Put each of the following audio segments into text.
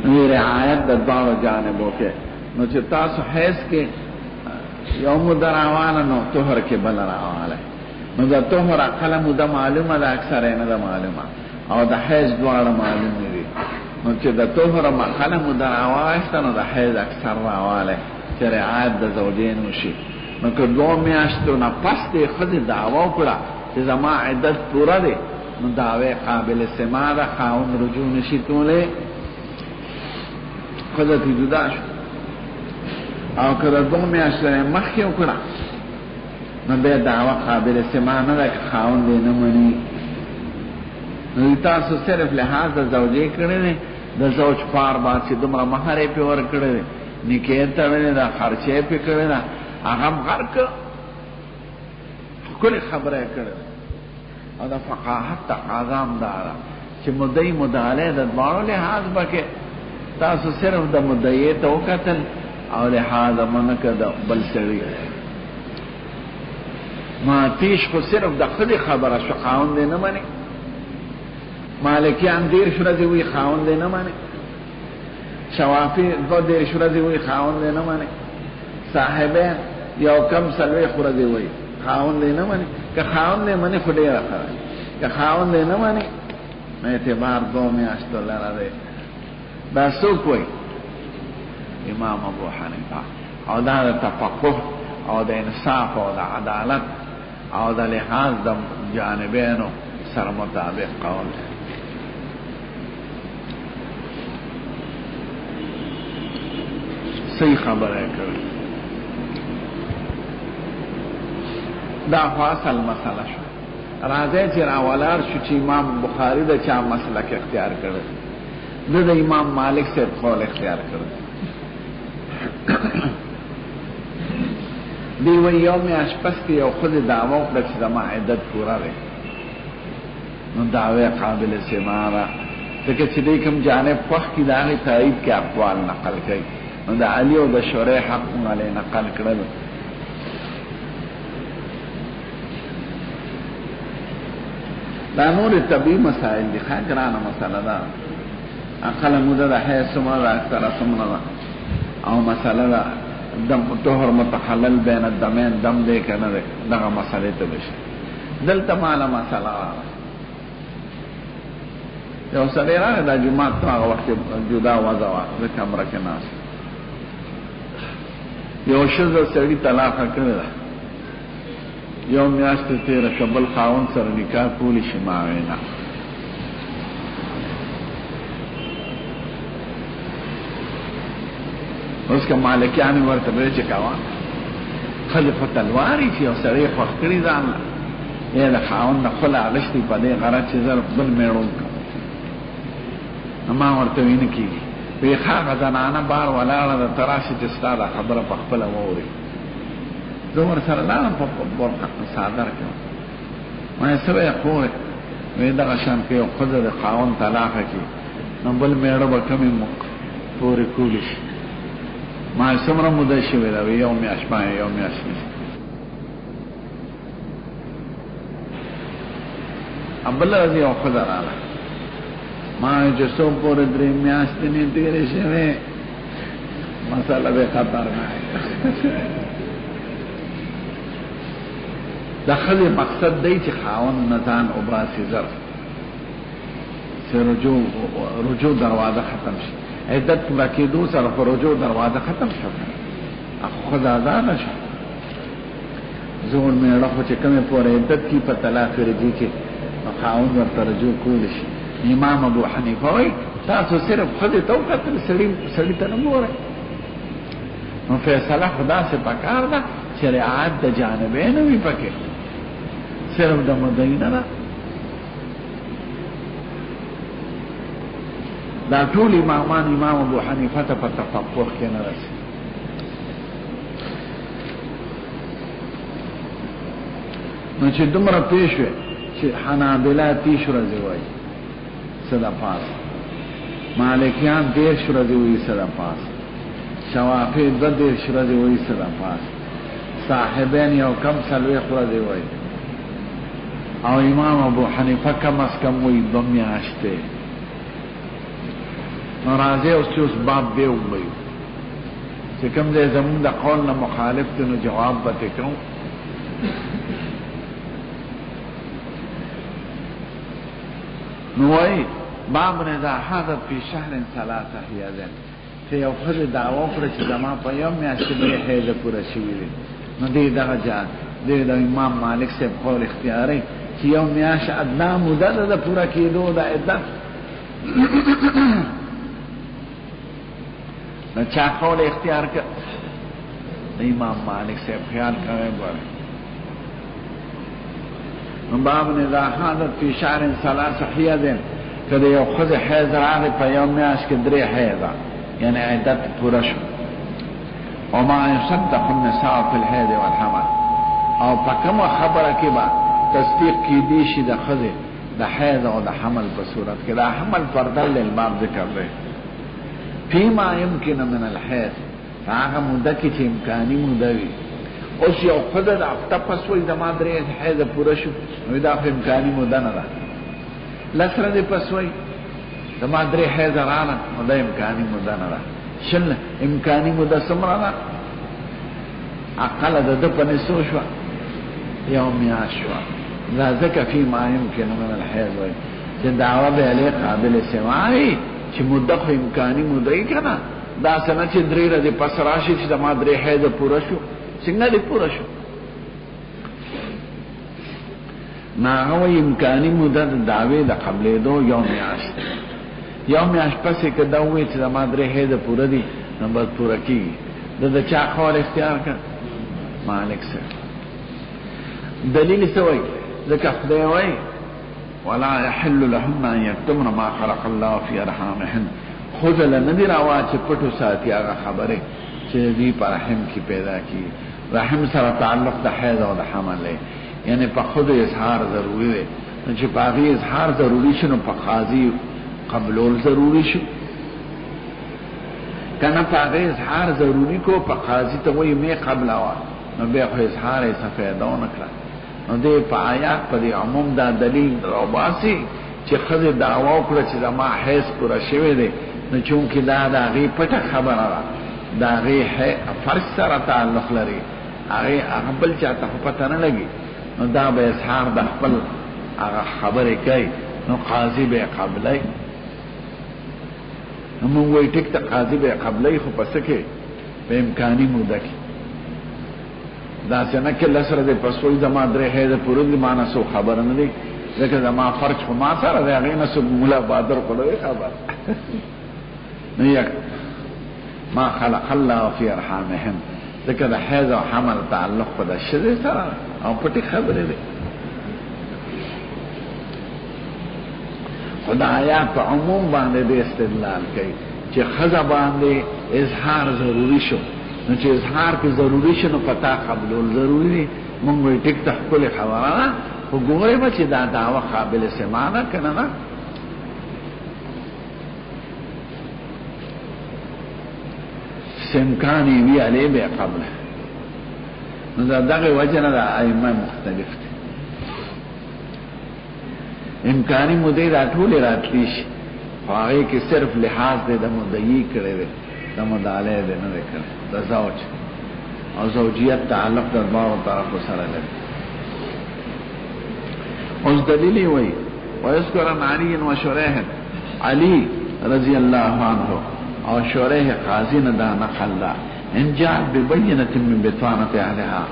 نو رعایت د دواړو جانبو کې. نو چې تاسو حیض کې یو مده راواله نو طهر کې بل راواله، نو د طهر اقل مده معلومه ده، اکثر نه ده معلومه، او د حیض دواړه معلومه دي. نو چې د طهر اقل مده راواله نو د حیض اکثر راواله چې رعایت د زوجین وشي. نو که 2 میاشتو نه پس دې ښځې دعوا وکړه چې زما عدت پوره دی، نو دعوی قابل سماع ده، خاوند رجوع نشي کولی، ښځه ترې جدا شو. او که د 2 میاشتو نه مخکې وکړه نو بیا دعوه قابل سماع نه ده که خاوند یې نه مني. نو تاسو صرف لحاظ د زوجې کړی دی، د زوج پار باید چې دومره مهر یې پې ورکړی دی، نکاح یې تړلې ده، خرچه یې پې کړې ده، هغه هم غر که ښکلې خبره یې کړې ده. او د فقاهت تقاضا هم دا ده چې مدعي مدعلې د دواړو لحاظ به کې تاسو صرف د مدعیې ته وکتل او لحاظ به نه که د بل سړي. ما تیش خو صرف د ښځې خبره شو، خاوند یې نه مني. مالکیان 10 ورځې وایي خاوند یې نه مني، شوافی 2 ورځې وایي خاوند یې نه مني، صاحبین یو کم 40 ورځې وایي خاوند یې نه مني. که خاوند یې مني خو ډېره ښه ده، که خاوند یې نه مني نو اعتبار 2 میاشتو لره دی. دا څوک وایي؟ امام ابو حنیفه. او دا د تفقه او د انصاف او د عدالت او د لحاظ د جانبینو سره مطابق قول دی. صحیح خبره کوي. دا خو اصل مسله شو. راځي چې راولار شو چې امام بخاری د چا مسلک اختیار کړی، د امام مالک صاحب قول اختیار کړی. دی وی یو میاشت پس کې یو ښځې دعوه وکړه چې زما عدت پوره دی، نو دعوی قابل سماع ده، ځکه چې دی کوم جانب خوښ کړي د هغې تایید کې اقوال نقل کوي. نو د علي او د شورای حقونه علی نقل کړل. دا نور طبیعي مسائل دي، ښه ګرانه مسله ده. اقل موده د حیض څومره ده، اکثره څومره ده، او مسله ده دم طهر متحلل بین الدمین، دم دی که نه دی، دغه مسلې ته بشي. دلته ماله مسله راغله، یو سړی راغی دا جومات ته، هغه وخت جدا وضع وه، زه کمره کې ناست، یو ښځه سړي طلاقه کړې ده، یو میاشت تېره که بل خاوند سره نکاح کولی شي؟ ما ویې نه. اوس که مالکیان ورته ویل چې کوه ښځې په تلواري چې یو سړی خوښ کړي ځان له، یا د خاوند نه خله اغشتي په دې غرض چې زه بل میړه وکړم، نو ما ورته ویې نه کېږي. وی هغه زنانه بار ولاړه ده، ته راشي چې ستا دا خبره په خپله واورې. زه ورسره لاړم په برقع صادر کې، ما یې څه ویې خورې؟ وی دغه شان که یو ښځه د خاوند طلاقه کړي نو بل میړه به کومې پورې کولی شي؟ ما یې څومره موده شوې ده؟ وی یو میاشت. ما یې یو میاشت نشي. بله ورځ یو ښځه راغله، ما یې چې څو پورې 3 میاشتې نه تېرې شوې، مسله به خطرناک. د ښځې مقصد دی چې خاوند نه ځان وباسي زر، چې رجوع دروازه ختم شي. عدت پوره کېدو سره خو رجوع دروازه ختم شو، ښځه ازاده شو. زوړ میړه خو چې کومې پورې عدت کي په طلاق رجوع کې نو خاوند ورته رجوع کولی شي. امام ابو حنیفه وایي تاسو صرف ښځې ته وکتل، سړي ته نه ګورئ. نو فیصله خو داسې پکار ده چې رعایت د جانبینو وي پکې، صرف د مدعي نه ده. دا ټول امامان امام ابو حنیفه ته په تفقه کې نه رسي. نو چې دومره پیش وي چې حنابله 30 ورځې وایي څه ده پاس، مالکیان 10 ورځې وایي څه ده پاس، شوافی 2 ورځې وایي څه ده پاس، صاحبین یو کم 40 ورځې وایي، او امام ابو حنیفه کم از کم وایي 2 میاشتې. نو راځي اوس باب به وایو چې کوم ځای زمون د قول نه مخالف دی نو جواب به کوم. نو وایي باب اذا حاضت فی شهر ثلاثه حیض، چې یو ښځه دعوا وکړه چې زما په یو میاشت کې درې حیضه پوره شوي دي، نو دې دغه جان دې د امام مالک صاحب قول اختیاري چې یو میاشت ادنا موده ده د پوره کېدو د عدت. نو چا قول اختیار کړ؟ امام مالک صاحب خیال کوي ګوره. نو باب اذا حاضت فی شهر ثلاثه حیض، کله یو ښځه حیض راغی په یو میاشت کې درې حیضه یعنی عدت پوره شو. وما يصدق النساء في الحيض والحمل، او په کومه خبره کې به تصدیق کیدی شي د ښځې د حیض او د حمل په صورت کې. دا حمل پردل الباب ذکر دی فيما يمكن من الحيض، هغه موده کې چې امکاني موده وي. اوس یو ښځه د هفته پس وایي زما درې حیض پوره شو، نو دا خو امکاني موده نه ده. لس ورځې پس وایي زما درې حیض راغله، نو دا امکاني موده نه ده. شل امکاني موده څومره ده؟ عقله د ده په نسو شوه یو میاشت شوه. دا ځکه فيما يمكن من الحيض وایي چې دعوه به علیه قابل سماعي چې موده خو امکاني موده یې که نه، داسې نه چې درې ورځې پس راشي چې زما درې حیضه پوره شو. څنګه دې پوره شو؟ نو هغه وایي امکاني موده د دعوې د قبلېدو یو میاشت دی. یو میاشت پسې که دا ووایي چې زما درې حیضه پوره دي، نو بس پوره کېږي. د چا قول اختیار کړ؟ مالک صاحب. دلیل څه وایي؟ ځکه خدای وایي ولا يحل لهن ان يكتمن ما خلق الله في ارحامهن، خود له ندی روا چې پټو ساتي هغه خبره چې دې په رحم کې پیدا کی. رحم سره تعلق د حیض او د حمل دی، یعنی په خود اظهار ضروری دی. چې په هغه اظهار ضروری شنو په قاضي قبلول ضروری شو کنه. په هغه اظهار ضروری کو په قاضي ته وایي مې قبل وا، نو بیا خو اظهار یې څه فایده ونه کړه. نو دې په آیات په عموم دا دلیل راوباسي چې ښځې دعوا وکړه چې زما حیض پوره شوی دی، نو چونکې دا د هغې پټه خبره ده، د هغې فرض سره تعلق لري، هغه بل چاته خو پته نه لګي، نو دا به اظهار د خپل هغه خبرې کوي، نو قاضي به یې قبلوي. نو مونږ وایي ټیک ته قاضي به یې قبلوي، خو په څه کې؟ په امکاني موده کې. داسې نه کې لس ورځې پس وایي زما درې حیضه پوره دي، ما نه څوک خبره نه دی، ځکه زما فرج خو ما سره دی، هغې نه څوک ملا بادر خو نه دی خبر. نو یک ما خلق الله في ارحامهن، ځکه د حیض او حمل تعلق په د ښځې سره او پټې خبرې دی. خو د آیات په عموم باندې د استدلال کوي چې ښځه باندې اظهار ضروري شو، نو چې اظهار کې ضروري شو نو پتا قبلول ضروري دی. مونږ وایي ټیک ته ښکلې خبره ده، خو ګورئ به چې دا دعوه قابل سماع ده که نه ده. امکانی وی علی بے قبل، نو دا دغه وجه نه د ائمه مختلف دي. امکانی مدې دا ټول راتلی شي، خو هغې کې صرف لحاظ دی د مدعی کړی دی، د مدعی دی نه دی کړی، د زوج او زوجیت تعلق د دواړو طرفو سره لري. اوس دلیل یې وایي ویذکر عن علی و شریح، علی رضی الله عنه او شریح قاضی نه دا نقل ده ان جاء ببینة من بطانة اهلها،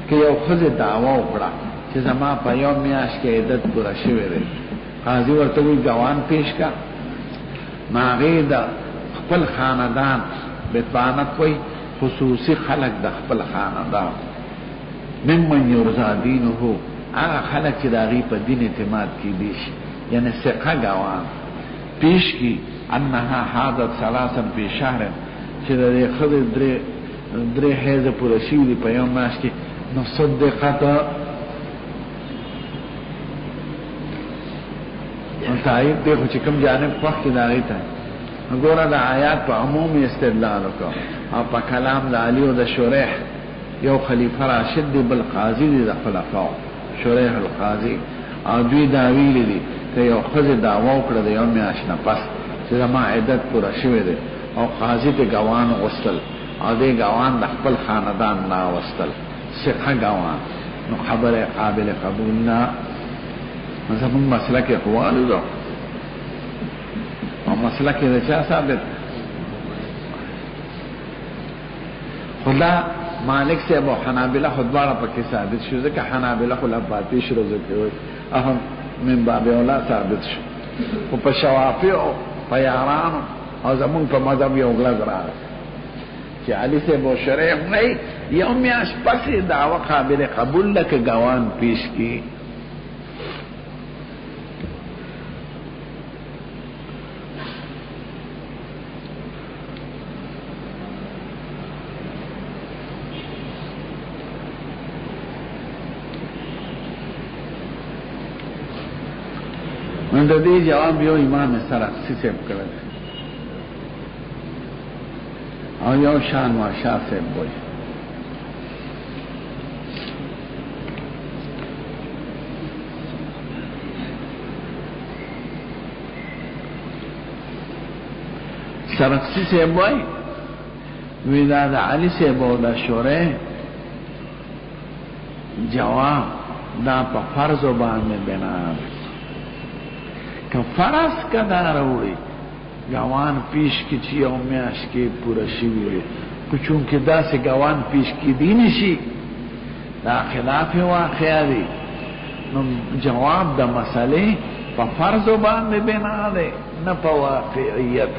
که یو ښځې دعوا وکړه چې زما په یو میاشت کې عدت پوره شوی دی، قاضي ورته وایي ګوان پیش کا. نو هغې د خپل خاندان بطانت وایي خصوصي خلق د خپل خاندان، ممن یرضا دینه، هغه خلق چې د هغې په دین اعتماد کیدی شي، یعنی ثقه ګوان پیش کی انها حاضت ثلاثا فی شهر، چې د دې ښځې درې حیضه پوره شوي دي په یو میاشت کې. نو صدقت تایید دی، خو چې کوم جانب خوښ کړي د هغې ته. نو ګوره د آیات په عمومي استدلال وکړو او په کلام د علي او د شریح، یو خلیفه راشد دی، بل قاضي دی د خلفاو، شریح القاضي، او دوی دا ویلي دي که یو ښځې دعوا وکړه د یو میاشت نه پس چې زما عدت پوره شوی دی او قاضي ته ګوان غوښتل او دې ګوان د خپل خاندان نه وستل څخه ګوان نو خبره قابل قبول نه زموږ مسله کې اقوال دي او مسله کې د چا ثابت خدا مالک سے ابو حنابلہ خودبارہ پکی ثابت شو ځکه حنابلہ خلا باطی شروع کوي اهم من باب اولا ثابت شو او په شوافی او په یارانو او زمون په مذهب یو غلط راغی چې علی سے ابو شریف نه یو میاش پسې دعوه قابل قبول لکه ګوان پیش کی نو د دې جواب یو امام سرخسی صاحب کړل او یو شان وا شاه صاحب وایي سرخسی صاحب وایي ویدا د علي صاحب او د شورې جواب دا په فرض باندې بنا که فرض کدا راوړي ګوان پیش کی چې او میاش کې پوره شي وي که چونکه دا سه ګوان پیش کی دي نشي دا خلاف واقع دی نو جواب د مسئله په فرض باندې بنا ده نه په واقعیت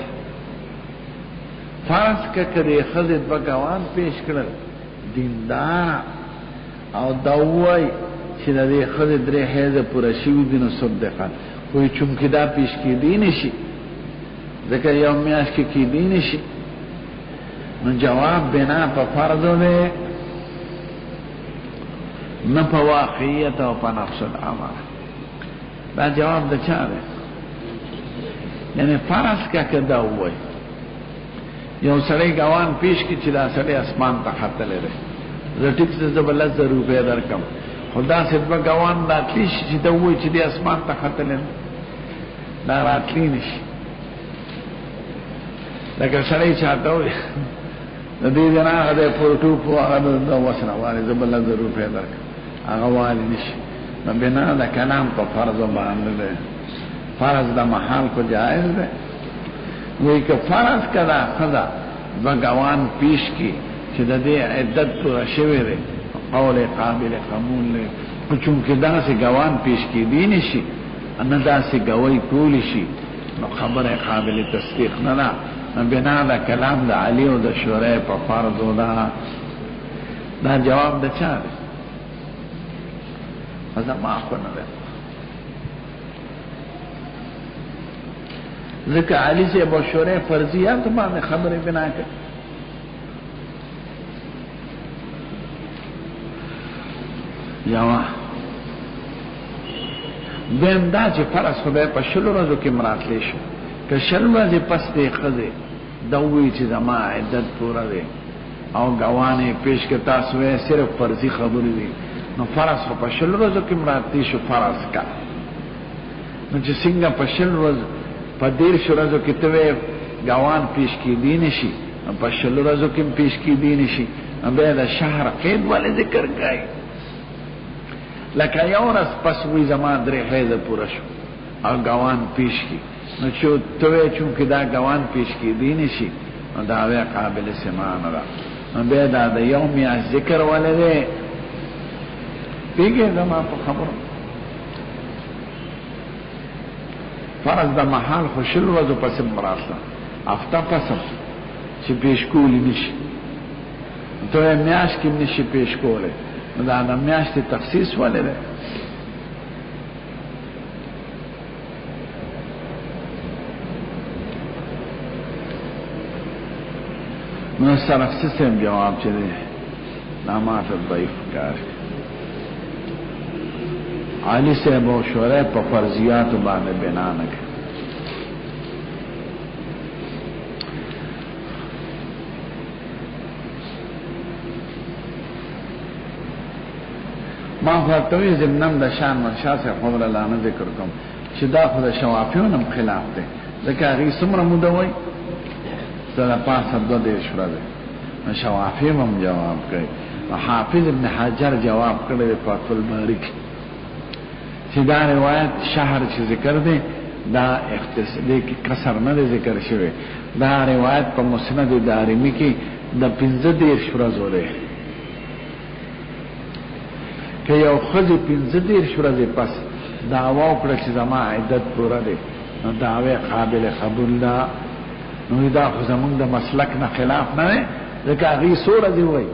فرض کړي خزت په ګوان پیش کړل دیندار او دوی چې د خزت درې هزه پوره شي دي نو صدقه کوئی چونکه دا پیش کی دی نشي ذکر یو میاش کی دی نشي نو جواب بنا په فرض ده نه په واقعیت او په نفس الامر دا جواب د چا ده یعنی فرض کده وای یو سړی ګوان پیش کی چې دا سړی اسمان ته خطر لري زه ټیک څه زبل 100 روپیا درکم خدا صدبه ګوان راتلی شي چې دا وای چې د اسمان ته خطر لري دا راتلی نشي لکه سړی چاته وي د دې جنا هغه پورټو په هغه د وسره واره زبل 100 روپیا درکم هغه والی نشي نو بنا د کلام په فرض باندې ده فرض د محال کو جائز ده وی که فرض کدا خدا بګوان پیش کی چې د دې عدت پورا شوی دی قول قابل قبول له چونکه دا سه ګوان پیش کی دی نشي ان دا سه ګوي کول شي نو خبره قابل تصدیق نه نه بنا د کلام د علی او د شورای په فرض ودا دا جواب د چا دی هذا ما اخونا ده ذکر علی سے ابو شورای فرضیات باندې خبره بنا کړ یاوا دیم دا چې فرض خدای په شلو ورځو کې مراتلی شو که شلو ورځې پس دې ښځې دوی چې زما عدت پوره دی او ګوانې پیش کې تاسو یې صرف فرضي خبرې دي نو فرض خو په شلو ورځو کې مراتلی شو فرض کا نو چې څنګه په شلو ورځو په 10 ورځو کې ته ګوان پیش کې دی نشي په شلو ورځو کې پیش کې دی نشي بیا د شهر قید والے ذکر کوي لکه یو ورځ پس وی زما درې حیضه پوره شو او ګوان پیش کی نو چې ته چونکه دا ګوان پیش کی دی نشي نو دا وی قابل سمان را نو بیا دا د یوم یا ذکر ولې پیګه زما په خبره فرض د محال خوشل وځو پس مراسه افتا پسم چې پیش کولی نشي ته میاش کې نشي پیش کوله دا د میاشتې تخصیص ولې ده نو سرخسی سیم جواب چې دی دا ماته ضعیف کار علی صاحب او شورای په فرضیات باندې بنا نه کوي ما فرطوی زمنم دا شان منشا سے خبر لانا ذکر کم چې دا خود شوافیونم خلاف ده ځکه هغې څومره موده وایي سره پاسه 2 ورځې. شوافی هم جواب کوي. حافظ ابن حجر جواب کړی دی فتح الباری کې چې دا روایت شهر چې ذکر دی دا اختصاصي کې کسر نه ذکر شوی. دا روایت په مسند دارمی کې د 15 ورځو دی. که یو ښځې 15 ورځې پس دعوا وکړه چې زما عدت پوره دی نو دعوی قابل قبول ده. نو دا خو زمونږ د مسلک نه خلاف نه دی ځکه هغې څو ورځې وایي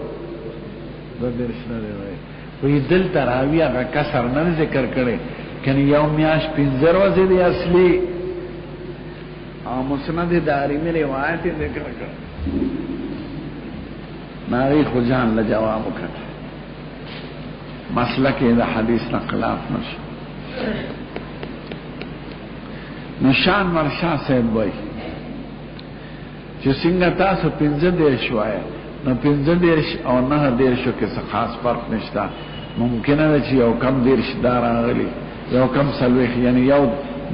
2 نه دی وایي. وایي دلته راوي هغه کسر نه ذکر کړی کنی یو میاشت 15 ورځې دی اصلي او مسند دارمی روایت ذکر کړ. ناغي خو جان له جواب وکړ مسلک د حدیث نه خلاف نشي. نشان مرشا صاحب وایي چې څنګه تاسو 15 شوای نو 15 او 9 شو کې څه خاص فرق نشته. ممکنه ده چې یو کم 10 دار راغلي یو کم سلوخ یعنی یو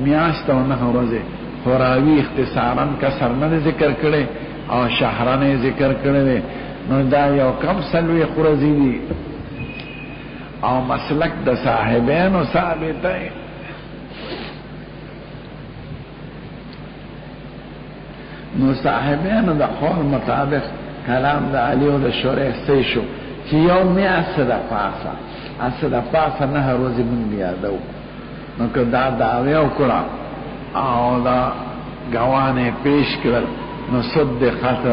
میاشت او 9 ورځې خوراوی اختصارا کسر نه ذکر کړي او شهرانه ذکر کړي نو دا یو کم سلوخ ورځې دي او مسلک د صاحبانو ثابت دی. نو صاحبانو د قول مطابق کلام د علی او د شریح سی شو چې یو میاشت د پاسه د پاسه 9 ورځې مونږ یادو. نو که دا دعوی وکړه او دا ګوانې پیش کړل نو صدقت.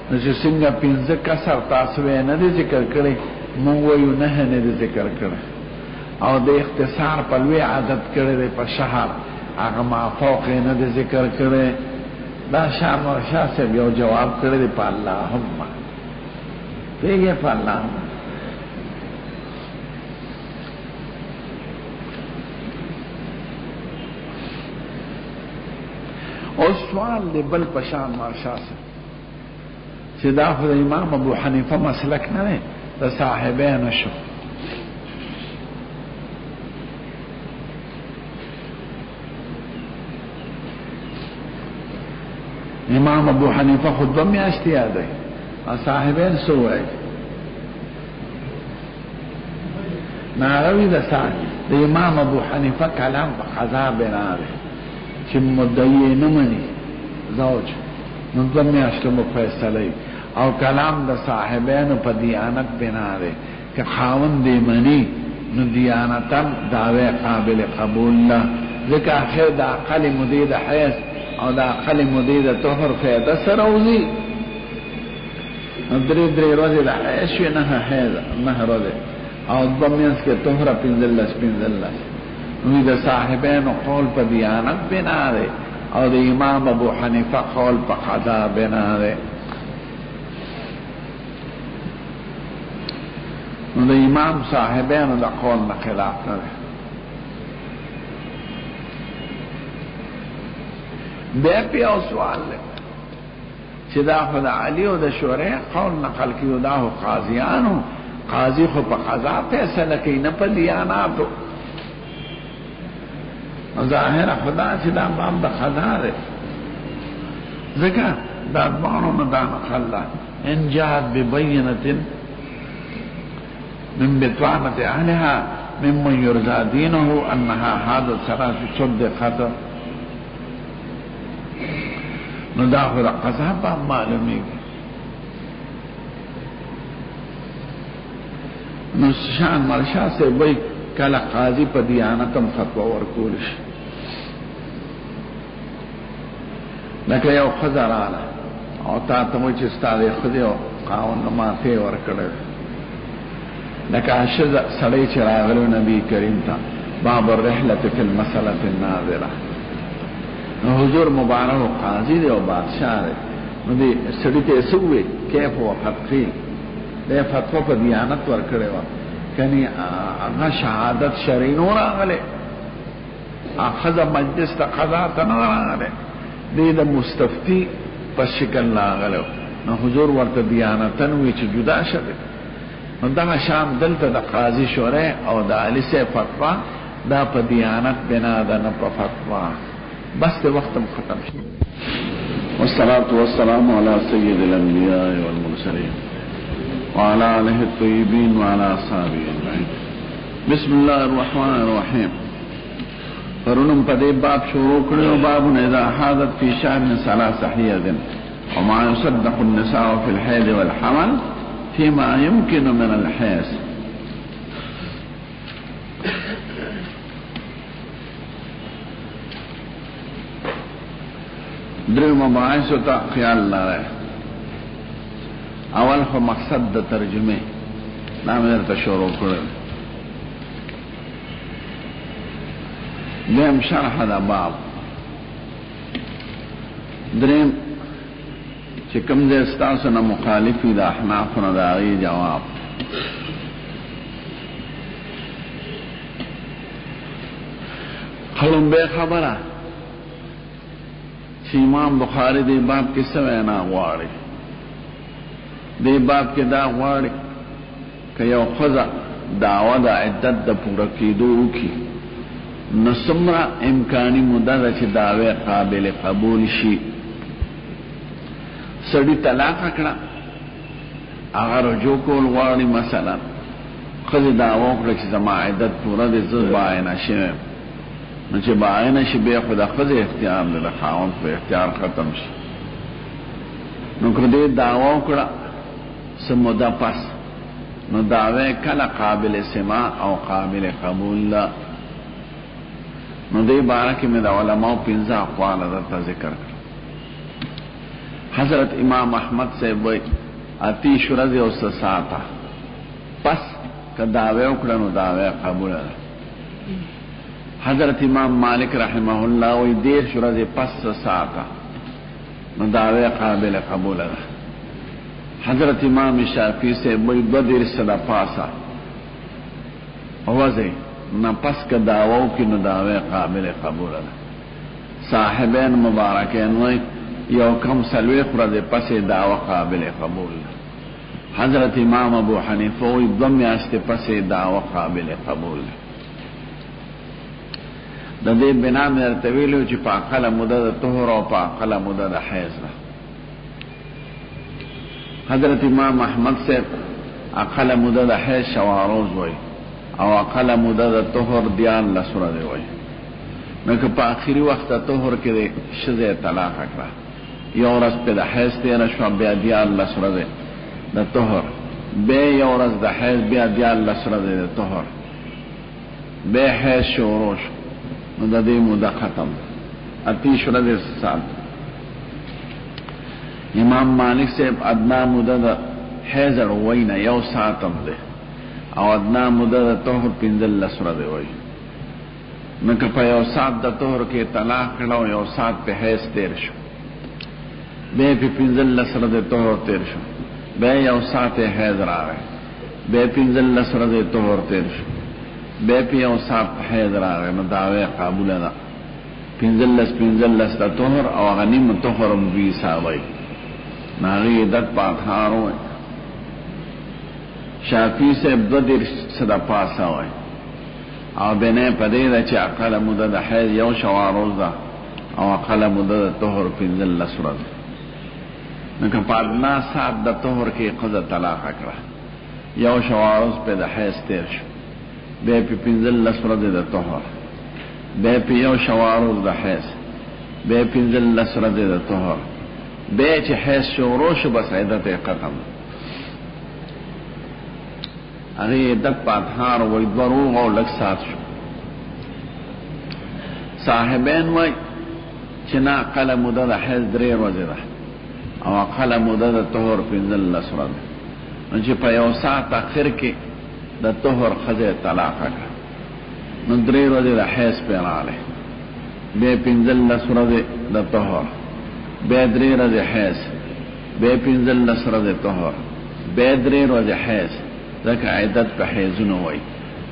نو چې څنګه 15 کسر تاسو نه دي ذکر کړی مونږ وایو 9 نه دي ذکر کړی او د اختصار په لوی عادت کړی دی په شهر هغه مافوق نه دي ذکر کړی. دا شام و شاه صاحب یو جواب کړی دی په اللهم پیږي په اللهم. او سوال دی بل پشان مارشا صاحب چې دا خو د امام ابو حنیفه مسلک نه دی د صاحبانو شو. امام ابو حنیفه خود 2 میاشتې یادوي او صاحبان څه وایي ناروي د امام ابو حنیفه کلام په قضا بنا دی چې مدعی نه مني زوج نو 2 میاشتو مو فیصله او کلام د صاحبانو په دیانت بنا دی که خاوند دی مني نو دیانتا دعوی قابل قبول نه ځکه اخر د اقل مدې د حیث او د اقل مدې د طهر فایده سره وځي. نو 3 ورځې د حیث وي 9 ورځې او 2 میاشت کې طهر 15 نو د صاحبانو قول په دیانت بنا دی او د امام ابو حنیفه قول په قضا بنا دی. نو د امام صاحبانو د قول نه خلاف نه دی. بیا بیا سوال دی چې دا خو د علی او د شورای قول نقل کیو دا خو قاضیانو قاضی خو په قضا فیصله کوي نه په دیاناتو. ظاهر خدا چې دا باب د قضا دی ځکه دا دوانو نه دا نقل ده ان جاءت ببینة من بطانة اهلها ممن یرضى دینه انها حادث سرا صدقت. نو دا خو د قضا باب معلومیږي. نو شان مرشا سے وای کله قاضي په دیانتم فتوا ورکول شي لکه یو خزراله او تا ته مو چې ستاره خدیو قانون ماته ورکړل لکه اشد سړی چې راغلو نبی کریم ته باب الرحله فی المساله الناظره. نو حضور مبارک قاضي دی او بادشاہ دی نو دی سړی ته سوې کیف او فتقی له فتوا په دیانت ورکړې و کني هغه شهادت شرعي نور راغله اخذ مجلس ته قضا ته نه راغله دې د مستفتی په شکل راغله. نو حضور ورته دیانتن وی چې جدا شوه. نو دا شام دلته د قاضي شورای او د علی سے فتوا دا په دیانت بنا ده نه په فتوا. بس ته وخت ختم شي. والصلاة والسلام على سيد الأنبياء والمرسلين وعلى آله الطيبين وعلى أصحابه أجمعين. بسم الله الرحمن الرحيم. فرنم پدې باب شروع کړو، باب اذا حاضت في شهر ثلاث حيض وما يصدق النساء في الحيض والحمل فيما يمكن من الحيض. درې مباحث ته خیال لاره. اول خو مقصد د ترجمه نام درته شروع کړو، دیم شرح دا باب، دریم چې کوم ځای ستاسو نه مخالفي د احنافو نه د هغې جواب. لومبۍ خبره چې امام بخاري دې باب کې څه وینا غواړي. دې باب کې دا غواړي که یو ښځه دعوه د عدت د پوره کېدو وکړي نو څومره امکاني موده ده چې دعوی قابل قبول شي. سړي طلاق کړه، هغه رجوع کول غواړي، مثلا ښځې دعوه وکړه چې زما عدت پوره دی، زه باینه شوی. نو چې باینه شي بیا خو د ښځې اختیار دی، د خاوند په اختیار ختم شي. نو که دې دعوه وکړه څه موده پس، نو دعوی کله قابل سماع او قابل قبول ده. نو دې باره کې مې د علماو 15 اقوال درته ذکر کړل. حضرت امام احمد صاحب وایي 30 ورځې او 6 ساعته پس که دعوی وکړه نو دعوی قبول ده. حضرت امام مالک رحمه الله وایي 10 ورځې پس 6 ساعته نو دعوی قابل قبول ده. حضرت امام شافعي صاحب وایي 2 ساعته پاسه اوځي نہ پس کا دعوو کی نو دعوی قابل قبول ده. صاحبین مبارکین وی یو کم سلوی خورد پس دعوی قابل قبول ده. حضرت امام ابو حنیفه وی 2 میاشتې پس دعوی قابل قبول ده. د دې بنا مې درته ویلو چې په اقل مده د طهر او په اقل مده د حیض ده. حضرت امام احمد صاحب اقل مده د حیض شواروز وی او اقل مده د طهر 14 ورځې وای. نو که په آخري وخت د طهر کې د ښځې طلاق کړه، یو ورځ په د حیض تېره شوه، بیا 14 ورځې د طهر، بیا یو ورځ د حیض، بیا 14 ورځې د طهر، بیا حیض شروع شو، نو د دې موده ختم 30 ورځې سال. امام مالک صاحب ادنا موده د حیض وای نه 1 ساعت هم ده، او ادنا مده د طهر 15 ورځې وای. نو که په 1 ساعت د طهر کې طلاق کړه او 1 ساعت په حیض تیر شو، بیا په 15 ورځې طهر تیر شو، بیا 1 ساعت حیض راغی، بیا 15 ورځې طهر تیر شو، بیا په 1 ساعت حیض راغی، نو دعوی قبول ده. 15 د طهر او هغه نیم طهر هم دوی حسابوي، نو هغې عدت په اطهار وای. شافعي صاحب 2 ساعته پاسه وای، او بنه پدې ده چې اقل مده د حیض 1 شواروز ده او اقل مده د طهر 15 ورځې. نو که په ادنا ساعت د طهر کې ښځه طلاق کړه، 1 شواروز په د حیض تیر شو، بیا په 15 ورځې د طهر، بیا په 1 شواروز د حیض، بیا 15 ورځې د طهر، بیا چې حیض شروع شو بس عدت یې ختم. هغه عدت په اطهار وای 2 او لږ ساعت شو. صاحبین وای چې نه اقل مده د حیض 3 ورځې ده او اقل مده د طهر 15 ورځې. نو چې په 1 ساعت اخر کې د طهر ښځې طلاق کړه، نو 3 ورځې د حیض پې راغلی، بیا 15 ورځې د طهر، بیا 3 ورځې حیض، بیا 15 ورځې طهر، بیا 3 ورځې حیض. ځکه عدت په حیضونه وای.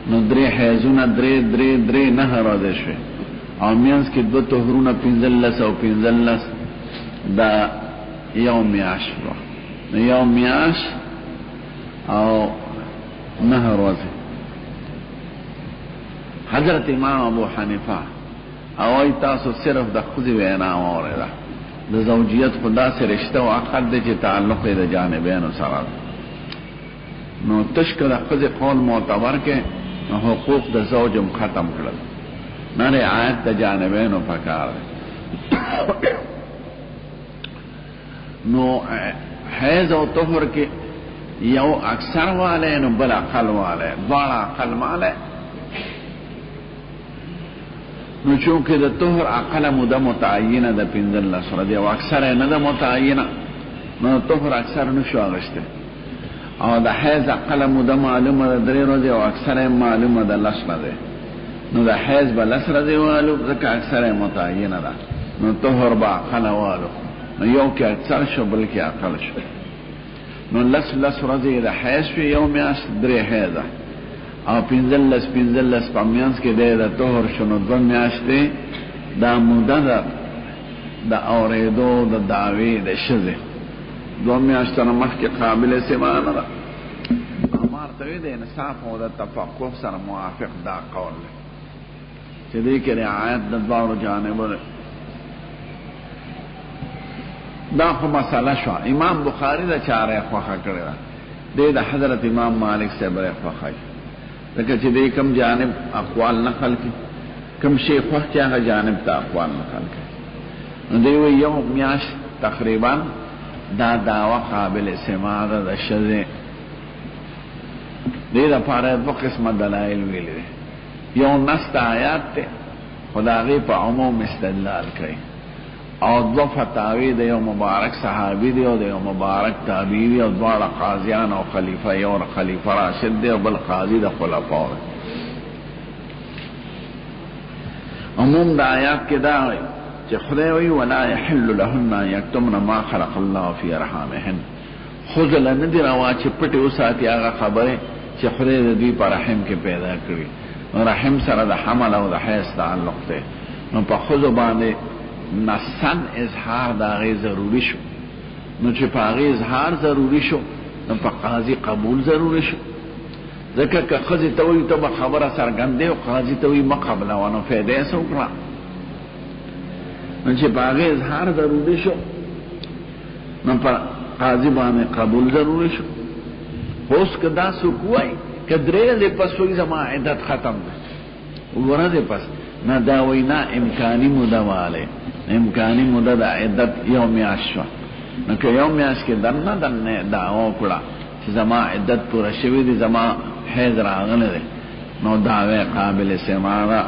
نو 3 حیضونه 3 9 ورځې شوې، او میانس کې 2 طهرونه 15 او 15 دا یو میاشت وه. نو یو میاشت او 9 ورځې. حضرت امام ابو حنیفه او ای تاسو صرف د خودی وینا اوریدا د زوجیت خدا سے رشتہ او عقد د تعلق د جانبین سره نو تشکل خود قول معتبر کې حقوق د زوج ختم کړل نه رعایت د جانبین او پکار نو حیض او طهر کې یو اکثر والے نو بل اقل والے بڑا اقل والے نو چونکه د طهر اقل مده متعینه د پنځل سره دی او اکثر نه د متعینه نو طهر اکثر نشو اغشته او د حیض اقل مده معلومه د 3 ورځې او اکثر معلومه د لسره ده نو د حیض بل لسره دی والو ځکه اکثر متعینه ده نو طهر با اقل والو نو یو کې اکثر شو بل کې اقل شو نو لس ورځې د حیض په یو میاش 3 حیض او پنځلس پامیانس کې د طهر شنو 2 میاشتې دا موده ده د اوریدو د دعوی د شذ 2 میاشتې مخکې قابل سمانه ده امر ته د انصاف او د تفقه سره موافق دا قول چې دې کې رعایت د دوه جانبونو دا خو مسله شو امام بخاری دا چاره خوخه کړی دی د حضرت امام مالک صاحب خوخه لکه چې دې کم جانب اقوال نقل کی کم شیخ وخت هغه جانب ته اقوال نقل کی نو دی یو میاش تقریبا دا دعوه قابل سماع د شذ دې لپاره په قسمه دلایل ویلي یو نص آیات ته خدای په عموم استدلال کوي او دو فتاوی د یو مبارک صحابی دی او د یو مبارک تابعی دی او دواړه قاضیان او خلیفہ یو خلیفہ راشد دی او بل قاضی د خلفاء عموم د آیات کې دا وایي چې خدای وی ولا يحل لهن یکتمن ما خلق الله فی ارحامهن خذل ندی روا چې پټي وساتي هغه خبره چې خدای د دې پر رحم کې پیدا کړی رحم سره د حمل او د حیض تعلق دی نو په خذ باندې نصن اظهار دا غي ضروری شو نو چې په غي اظهار ضروری شو نو په قاضي قبول ضروری شو ځکه که قاضي ته وي ته خبره سرګندې او قاضي ته وي مقابله ونه فائدې سوکړه نو چې په غي اظهار ضروری شو نو په قاضي باندې قبول ضروری شو اوس کدا سو کوی کدرې له پسوي زما عدت ختم ورته پس نه دا وینا امکانی مدواله امکانی مده د عدت یو میاش شو نو که یو میاش کې دنه دعوا کړه چې زما عدت پوره شوی دي زما حیض راغله ده نو دعوی قابل سماع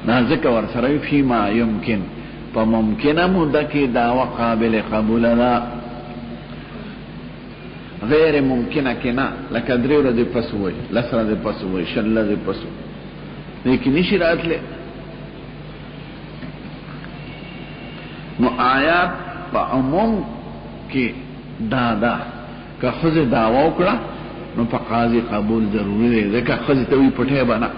نه ځکه ورسره فی ما یمکن په ممکنه مده کې دعوا قابل قبول ده غیر ممکنه کې نه لکه 3 ورځې پس وای لسره دې پس وای شل دې پس لیکن نشی راتله نو آیات په عموم کې دادا که خزه دعوا وکړه نو په قاضي قبول ضروری دی ځکه خزه ته وي پټه بنا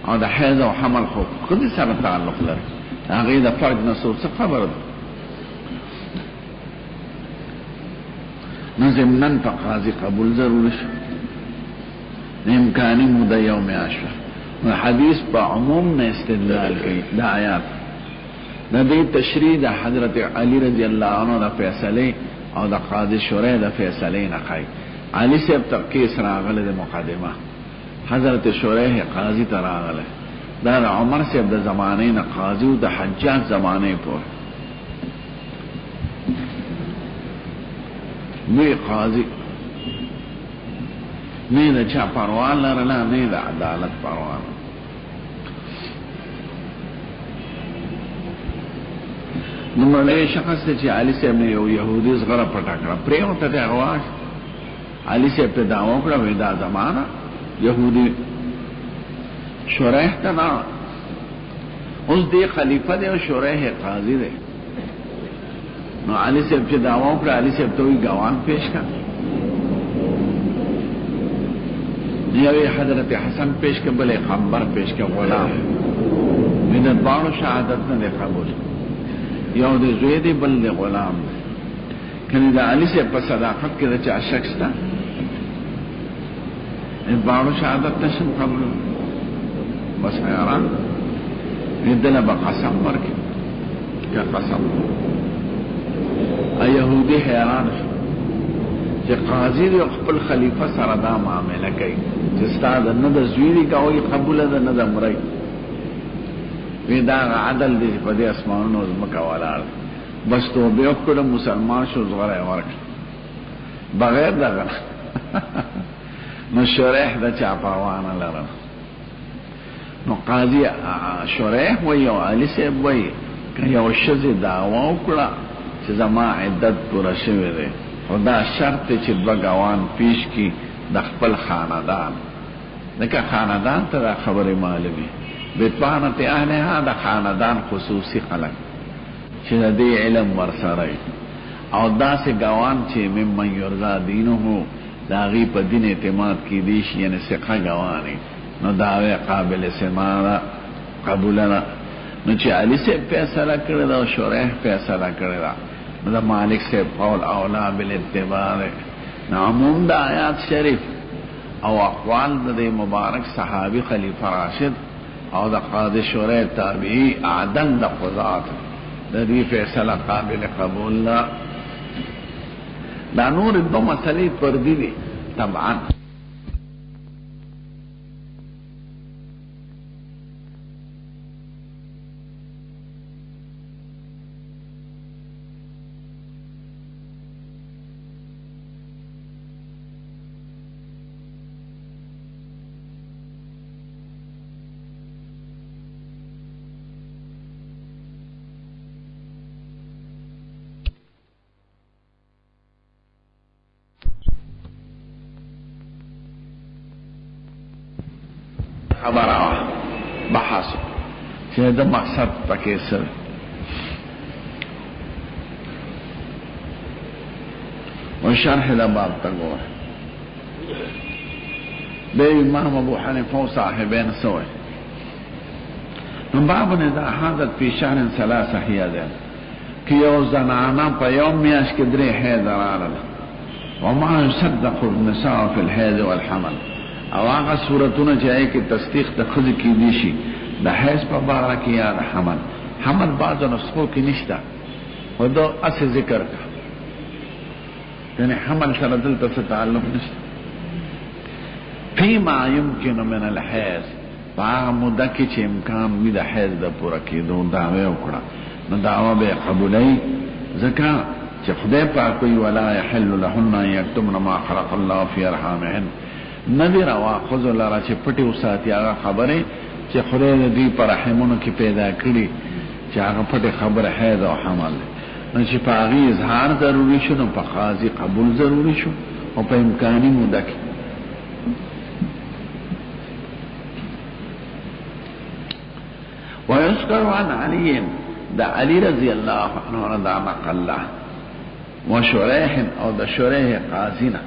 او د حیض او حمل خو خزه سره تعلق لري هغه د فرج نسو څه خبره ده نو زمنن په قاضي قبول ضروری شي امکانی مده یوم عاشوره نو حدیث په عموم نه استدلال کوي د آیات د دې تشریح د حضرت علی رضی الله عنه د فیصله او د قاضي شورای د فیصله نه کوي علی صاحب تقیس راغله د مقدمه حضرت شورای قاضي تراغله دا عمر صاحب د زمانه نه قاضي او د حجاج زمانه پور وی قاضي نه د چا پروا لرله نه د عدالت پروا نو مله شخص چې علي صاحب نه یو يهودي زغره پټا کړ پرېو ته اغواش علي صاحب ته داوا کړ وې دا زمانہ يهودي شورای ته نه اوس دی خلیفہ دی او شورای قاضي دی نو علي صاحب چې داوا کړ علي صاحب ته وی ګوان پیش کړ یوی حضرت حسن پیش کړ بلې خبر پیش کړ غلام من بانو شهادت نه قبول یو د زوی دی بل د غلام کني د علي صاحب په صداقت کې د چا شخص تا ان بانو شهادت نشم قبول بس حیران دل با قسم ورکی که قسم یهودی حیران شو چې قاضی دی خپل خلیفہ سره دا معامله کوي چې ستاسو نه د زویری کوي قبول ده نه د مړی وی دا عدل دی په دې اسمانونو زمکه ولاړ بس تو به خپل مسلمان شو زغره ورک بغیر دغه نو شریح د چا پاوانه لرم نو قاضی شریح وی او علی صاحب وی که یو شذ دعوا وکړه چې زما عدت پوره شوی دی خدا شرط چې بګوان پیش کی د خپل خاندان دغه خاندان ته خبره معلومه بتوانت اهلها د خاندان خصوصي خلق چې د علم ورسره او داسې ګوان چې ممن یرضا دینه دا غي په دین اعتماد کې دي شي یعنی ثقه ګواني نو دا قابل سماع قبول نه نو چې علي سے فیصله کړی دا شریح فیصله کړی دا نو مالک سے قول اولا بالاتباع نعموم دا آیات شریف او اقوال د مبارک صحابی خلیفہ راشد او د قاضی شریح تابعی عدل د قضات د دې فیصله قابل قبول لا دا نور دو مسئلے پردی دی طبعا خبر آوه بحث چې د مقصد پکې سره و شرح د باب تګور د امام ابو حنیفه او صاحبین سوی نو باب نه دا حادث په شهر ثلاثه هيا ده کې یو زنانه په یوم میاش کې درې حیض راغله وما يصدق النساء في الحيض والحمل او هغه صورتونه چې هي کې تصدیق د خځې کې دي شي د حیض په باره کې یا د حمل بعضو نسخو کې نشته و دا اصل ذکر کا یعنی حمل سره دلته څه تعلق نشته فيما يمكن من الحیض هغه موده کې چې امکان وي د حیض د پوره کېدو دعوه وکړه نو دعوه به قبولوي ځکه چې خدای پاک وی ولا يحل لهن ان يكتمن ما خلق الله في ارحامهن ندی روا خذ لرا چې پټي وساتي هغه خبره چې خدای دې پر رحمونو کې پیدا کړی چې هغه پټي خبره حیض او حمل نو چې په هغه اظهار ضروری شو نو په قاضي قبول ضروری شو او په امکاني موده کې ويذكر عن علي دا علي رضي الله عنه رضا نقل وشريح او دا شريح قاضينا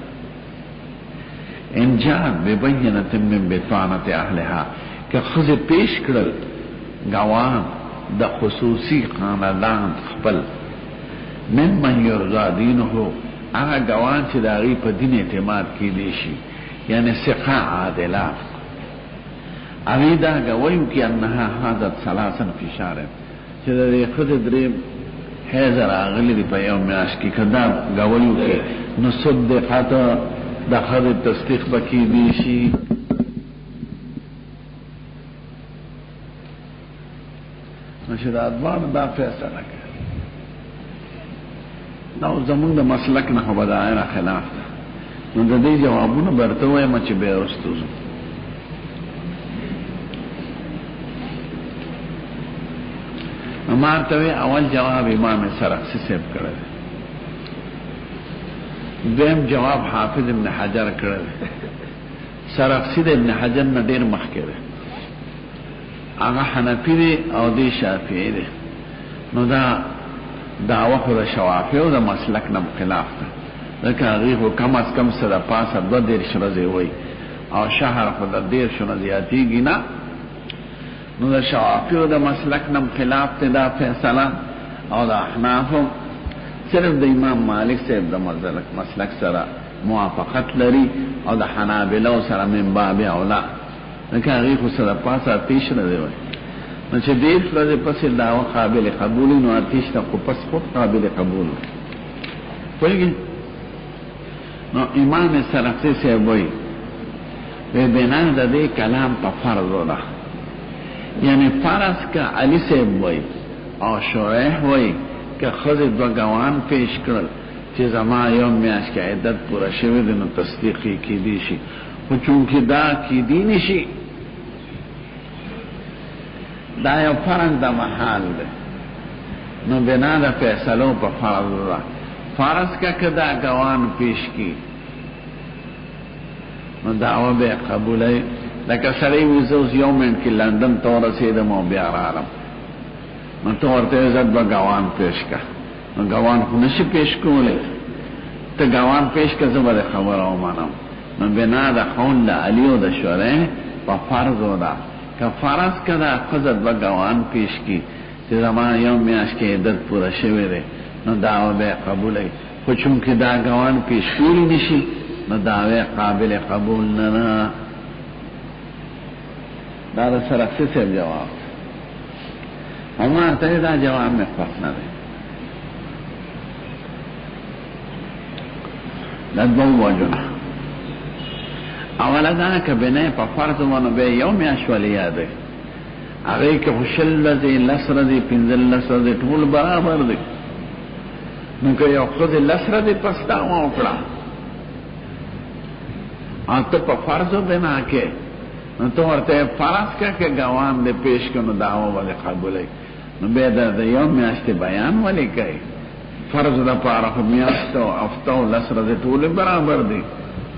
ان جاءت ببینه من بطانه اهلها که خذ پیش کړل غوان د خصوصي خاندان خپل من یرضا دینه هغه غوان چې داغي په دین اعتماد کې دي شي یعنی ثقه عادله اوی دا غویم کې انها حادث ثلاثا فی شهر چې د خذ درې هزار اغلی دی په یو میاش کې کدا غویو کې نو صدقات د خبر تصدیق بکی دی شي نشه دا ادوار دا فیصله کوي نو زمونږ د مسلک نه خو بدایره خلاف ده نو د دې جوابونه برته وایم چې به ورستو امارته اول جواب امام سرخسی صاحب کړی دویم جواب حافظ ابن حجر کړل سرخسی د ابن حجر نه ډیر مخکې ده هغه حنفی دی او دی شافعی دی نو دا دعوه خو د شوافیو د مسلک نه خلاف ده ځکه هغې خو کم از کم سره پاسه 2 ورځې وایي او شهر خو د 10 نه زیاتېږي نه نو د شوافیو د مسلک نه خلاف دی دا فیصله او د احنافو صرف د امام مالک صاحب د مسلک سره موافقت لري او د حنابلو سره من باب اولا لکه هغې خو سره پاسه 30 ورځې وایي نو چې دې ورځې پسې دعوه قابل قبول نو آتش ته خو پس خود قابل قبول پوهېږئ. نو امام سرخسی صاحب وایي بنا د دې کلام په فرضو ده، یعنی فرض که علی صاحب وایي او شریح وایي که ښځې دوه ګوان پیش کړل چې زما یو میاشت کې عدت پوره شوې ده نو تصدیق یې کیدی شي، خو چونکې دا کیدی نشي دا یو فرض د محال ده نو بنا د فیصلو په فرض ده. فرض که دا ګوان پیش کی نو دعوه به قبولای، لکه سړی وي زه اوس یو منټ کې لندن ته ورسېدم او بیا رالم نو ته ورته عزت به ګوان پیش که، نو ګوان خو نشي پیش کولی، ته ګوان پیش که زه به د خبره ومنم. نو بنا د قول د علي او د شریح په فرضو ده. که فرض که دا ښځه دوه ګوان پیش کی چې زما یو میاشت کې عدت پوره شوې دی نو دعوه به قبولای، خو چونکې دا ګوان پیش کولی نشي نو دعوه قابل قبول نه ده. دا د سرخسی صاحب جواب. عمر ته دا جواب مې خوښ نه دی. دا دوه وجونه. اوله دا که بنای په فرض باندې به یو میاشت ولې یادوي، هغې کې خو 20 ورځې 10 ورځې 15 ورځې ټول برابر دی. نو که یو ښځې 10 ورځې پس دعوه وکړه او ته په فرضو بنا کې نو ته ورته فرض که که ګوان دې پیش کړه نو دعوه ولې قبولوي، نو بیا د یو میاشتې بیان ولې کوي؟ فرض دپاره خو میاشت او هفته او 10 ورځې ټولې برابر دي،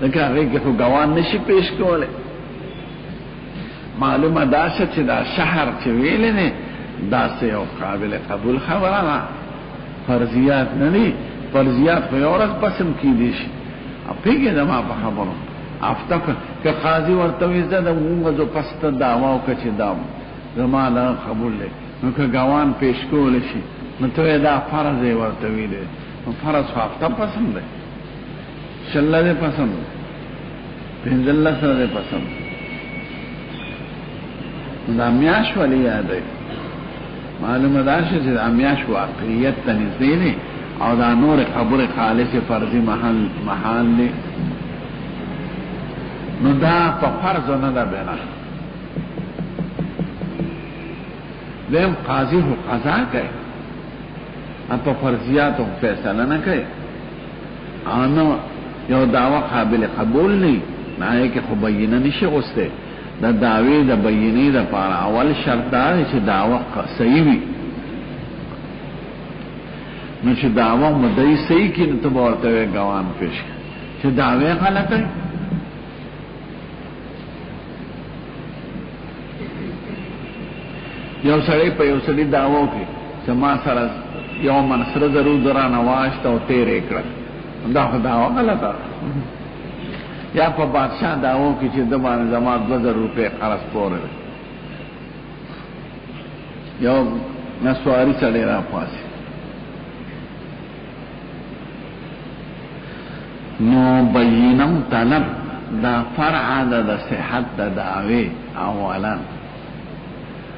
ځکه هغې کې خو ګوان نشي پیش کولی. معلومه دا شه چې دا شهر چې ویلې دی داسې یو قابل قبول خبره ده، فرضیات نه دي. فرضیات خو یو ورځ پس هم کیدی شي. پوهېږې زما په خبرو هفته که قاضي ورته وایي زه د 9 ورځو پس ته دعوه وکړه چې دا زما له قبول دی، نو که ګوان پیش کولی شي نو ته یې دا فرض یې ورته ویلی، نو فرض خو هفته پس هم دی، 20 ورځې پس هم دی، 15 ورځې پس هم دی. دا میاشت ولې یادوي؟ معلومه دا شي چې دا میاشت واقعیت ته نږدې دی او دا نور خبرې خالص فرضي محال دی. نو دا په فرضو نه ده بنا. دیم قاضي خو قضا کوي، په فرضیاتو فیصله نه کوي. او نو یو دعوه قابل قبول نه نه کې خو بینه نشي غوسته. دا دعوی دا بینی دا پارا اول شرط دا چې دعوه صحیح وي، نو چې دعوه مدعی صحیح کی نو ته به ورته ګوان پیش چې دعوی غلطه یو سړی په یو سړي دعوه کوي چې ما سره یو من سره ضرور درانه واشته او تیرې کړه، دا خو دعوه غلطه. یا په بادشاہ دعوو کې چې د باندې زما 2000 روپۍ قرض پوره دی، یو نسواري سړی راپاسي نو بینه طلب دا فرع د صحت د دعوی اولا.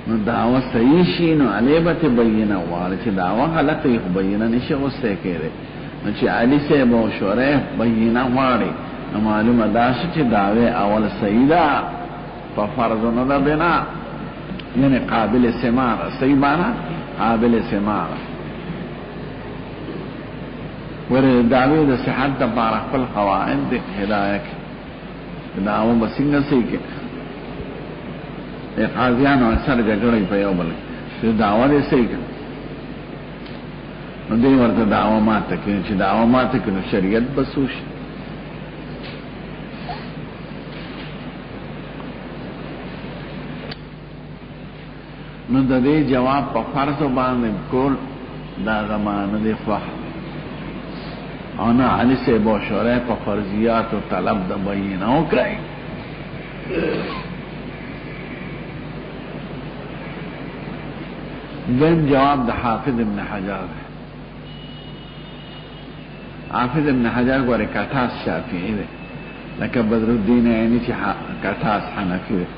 نو دعوه صحیح شي نو علی به بینه غواړي، چې دعوه غلطه یې خو بینه نشي غوستی کېدی. نو چې علي صاحب او شریح بینه غواړي نو معلومه دا شي چې دعوی اول صحیح ده په فرضو نه ده بنا، یعنی قابل سماع ده. صحیح معنی قابل سماع ده. ورې دعوی د صحت دپاره خپل قواعد د هدایه کې دعوه به څنګه صحیح کې قاضیانو اکثر جګړه په یو بل چې دعوه دې صحیح کړي نو دوی ورته دعوه ماته کوي، چې دعوه ماته کوي نو شریعت به څه وشي. نو د دې جواب په فرضو باندې کول دا زمانه دی خوښ، او نه علي صاحب او شریح په فرضیات او طلب د بینه وکړئ. دویم جواب د حافظ ابن حجر. حافظ ابن حجر ګورې کټاس شافعي دی، لکه بدر الدین عیني چې کټاس حنفي دی.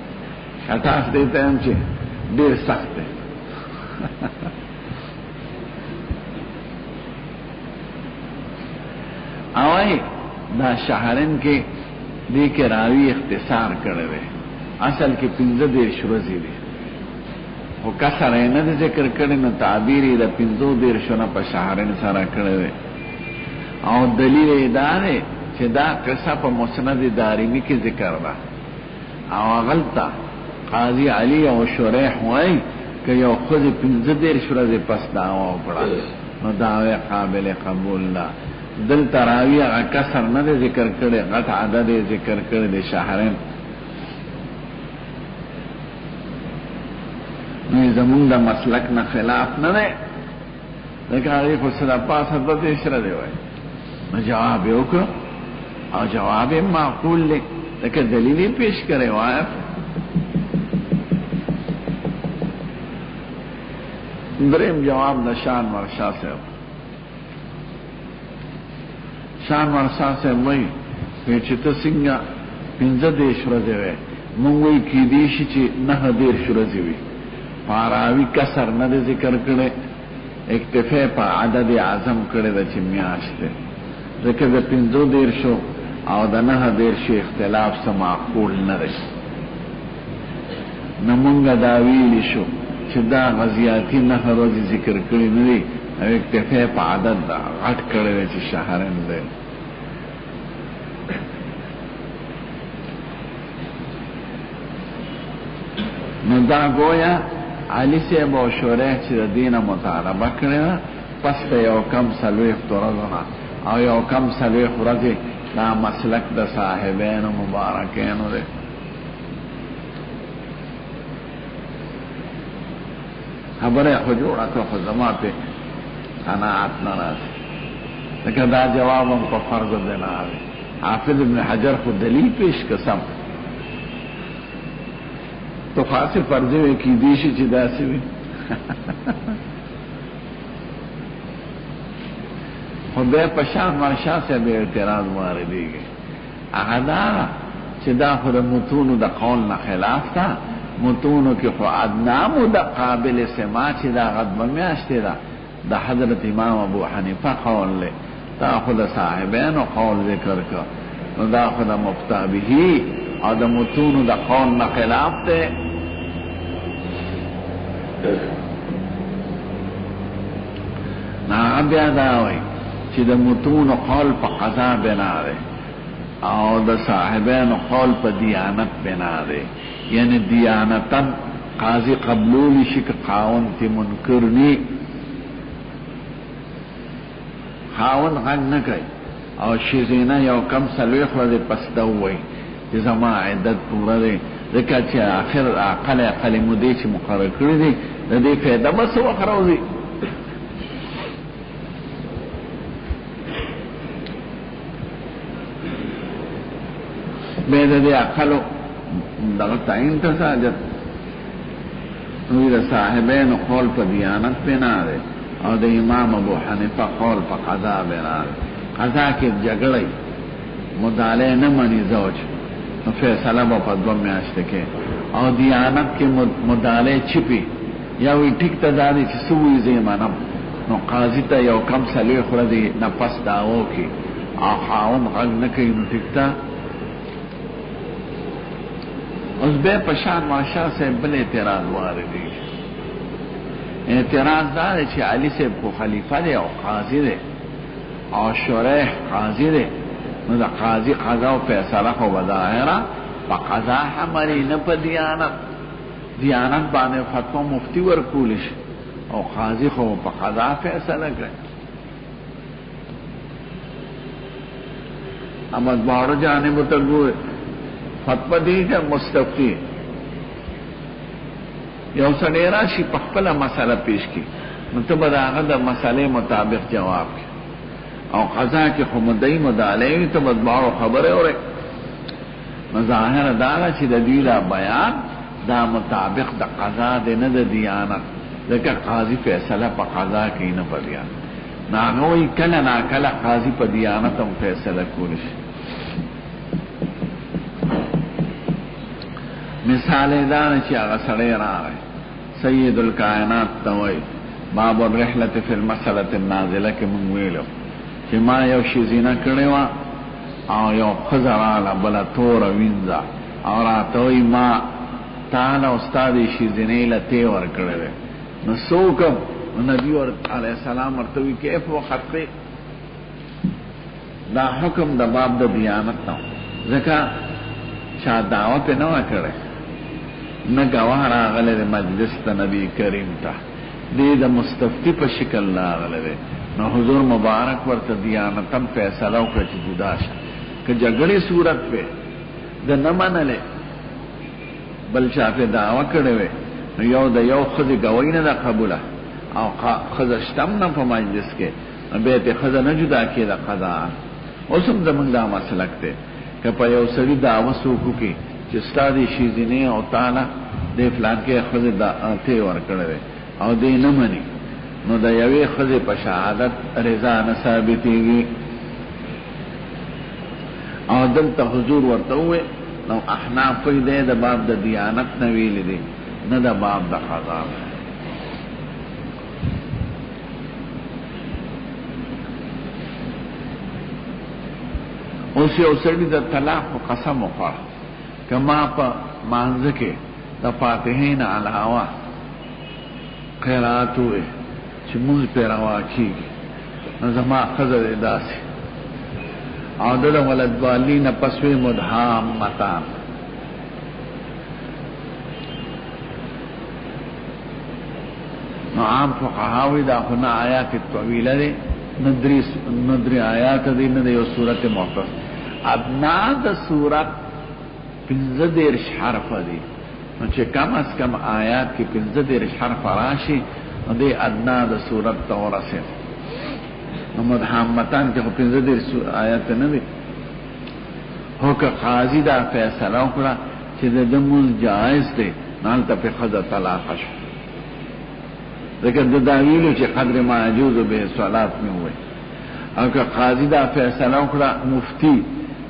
کټاس دی ته هم چې ډیر سخت دی. اوای دا شهرن کې دې کې راوی اختصار کړی دی، اصل کې 15 ورځې دي، خو کسر یې نه ذکر کړی، نو تعبیر یې د 15 په شهرن سره کړی دی. او دلیل یې دا دی چې دا قصه په مسند دارمی کې ذکر ده، او غلطه قاضی علی او شریح وایي که یو ښځې 15 ورځې پس دعوا وکړه نو دعوی قابل قبول ده. دلته راوي هغه کسر نه دی ذکر کړی، غټ عدد یې ذکر کړی دی شهرین. نو زمونږ د مسلک نه خلاف نه دی، ځکه هغې خو څه د پاسه 2 دی وایي، نو جواب یې وکړو او جواب یې معقول دی، لکه دلیل یې پیش کړی وایه. دریم جواب د شان ورشا صاحب. شان ورشا صاحب وایي چې ته څنګه 15 ورځې وې، مونږ وایي کېدی شي چې 9 ورځې وي. راوي کسر نه دی ذکر کړی، اکتفا په عدد اعظم کړی ده چې میاشت دی، ځکه د 15 او د 9 اختلاف څه معقول نه دی. نو مونږ دا ویلی شو چې دا غزیاتی 9 ورځې ذکر کړی نه دی، او اکتفا په عدد ده غټ کړی دی چې شهرن دی. نو دا گویا علی صاحب او شریح چې د دینه مطالبه کړی ده، پس ته یو کم 40 ورځې او یو کم 40 ورځې دا مسلک د صاحبینو مبارکینو دی. خبره خو جوړه کړه، خو زما پې قناعت نه راځي، لکه دا جواب هم په فرض دی نه راځي. حافظ ابن حجر خو دلیل پیش قسم تو خاصی فرضی وی کی دیشی چی داسی وی. خود بے پشان مرشا سے بے اعتراض واردی گئی، اغدارا چی دا خود متونو دا قول نا خلاف تا، متونو کی خو ادنامو دا قابل سما چی دا غدب میاشتی دا حضرت امام ابو حنیفہ قول لے، دا خود صاحبینو قول ذکر کر، دا خود مفتابہی او دا متونو دا قول نا خلاف تے. نا بیا دا وی چې د متونو قول په قضا بنا دی او د صاحبینو قول په دیانت بنا دی، یعنی دیانتن قاضی قبلولی شي که خاون تی منکر نی، خاون غږ نه کوي او ښځینه یو کم 40 ورځې پس ده ووایي چې زما عدت پوره دی، ځکه چې آخر اقل مودې چې مقرر کړي دي د دې فایده به څه وخت راوځي. بیا د دې اقلو دغه تعین ته څه حاجت؟ نو د صاحبینو قول په دیانت بنا دی او د امام ابو حنیفه قول په قضا بنا دی. قضا کې جګړه مداله نه مني زوج، نو فیصله به په 2 میاشتې کې، او دیانت کې مداله چپی یا وی ټیک ته دادی چې سوی زی منم، نو قاضی ته یو کم 40 ورځې نفس داو کی او خاون غږ نه کوي، نو ټیک ته اوس بے پشان ماشا سے بل اعتراض واردی. اعتراض دا دی چې علی صاحب کو خلیفہ دی او قاضی دی او شریح قاضی دی، نو دا قاضی قضا و فیصله خو بظاهره په قضا حملی نه په دیانت، دیانت باندې فتوا مفتی ورکولی شي او قاضی خو په قضا فیصله کوي. اما دواړو جانبو ته ګورئ، فتوا دی که مستفتی یو سړی راشي په خپله مسله پیش کړي، نو ته به د هغه د مسلې مطابق جواب کړي، او قضا کې خو مدعي مدعی وي، ته به دواړو خبرې اورې. نو ظاهره دا ده چې د دوی دا بیان دا مطابق د قضا دی نه د دیانت، ځکه قاضي فیصله په قضا کوي نه په دیانت. نو هغه وایي کله ناکله قاضي په دیانت هم فیصله کولی شي. مثال یې دا نه چې هغه سړی راغی سید الکائنات توي باب الرحلة فی المسألة النازلة کې مونږ ویلو چې ما یو شی زینه کړی وه او یو ښځه راغله بله توره وینځه او راته وایي ما تاله او ستا دې شي زینې له تی ورکړی دی نو څه وکړم نبي علیه السلام ورته وایي کیف وخطې دا حکم د باب د دیانت نه ځکه چا دعوه پې نه وه کړی نه ګواه راغلی دی مجلس ته نبي کریم ته دې د مستفتی په شکل راغلی دی نو حضور مبارک ورته دیانتن فیصله وکړه چې جدا شه که جګړې صورت پې د نه منلې بل چا پې دعوه کړې وې نو یو د یو ښځې ګوۍ نه ده قبوله او ښځه شته هم نه په مجلس کې نو بیا ترې ښځه نه جدا کېده قضاء اوس هم زمونږ دا مسلک دی که په یو سړي دعوه څوک وکړي چې ستا دې ښځینې او تاله دې فلانکې ښځې تی ورکړی دی او دې نه مني نو د یوې ښځې په شهادت رضا نه ثابتېږي او دلته حضور ورته ووی نو احناف وایي دی د باب د دیانت نه ویلي دی نه د باب د قضا اوس یو سړي د طلاق په قسم وخوړ که ما په مانځه کې د فاتحې نه علاوه قرات وې چې مونږ پې روا کېږي نو زما ښځه دی داسې او د ولدوالین پس وې مدهامتان نو عام فقهاوی دا خو نه آیات طویله دی نه درې آیات دی نه د یو صورت مختص ادنا د صورت 15 حرفه دی نو چې کم از کم آیات کې 15 حرفه راشي نو دی ادنا د صورت ته ورسېد نو مدهامتان کې خو 15 آیات نه دی هو که قاضي دا فیصله وکړه چې د ده مونځ جایز دی نو هلته پې ښځه طلاقه شو ځکه د دا ویلو چې قدر ما یجوز به صلات مې ووایي او که قاضي دا فیصله وکړه مفتي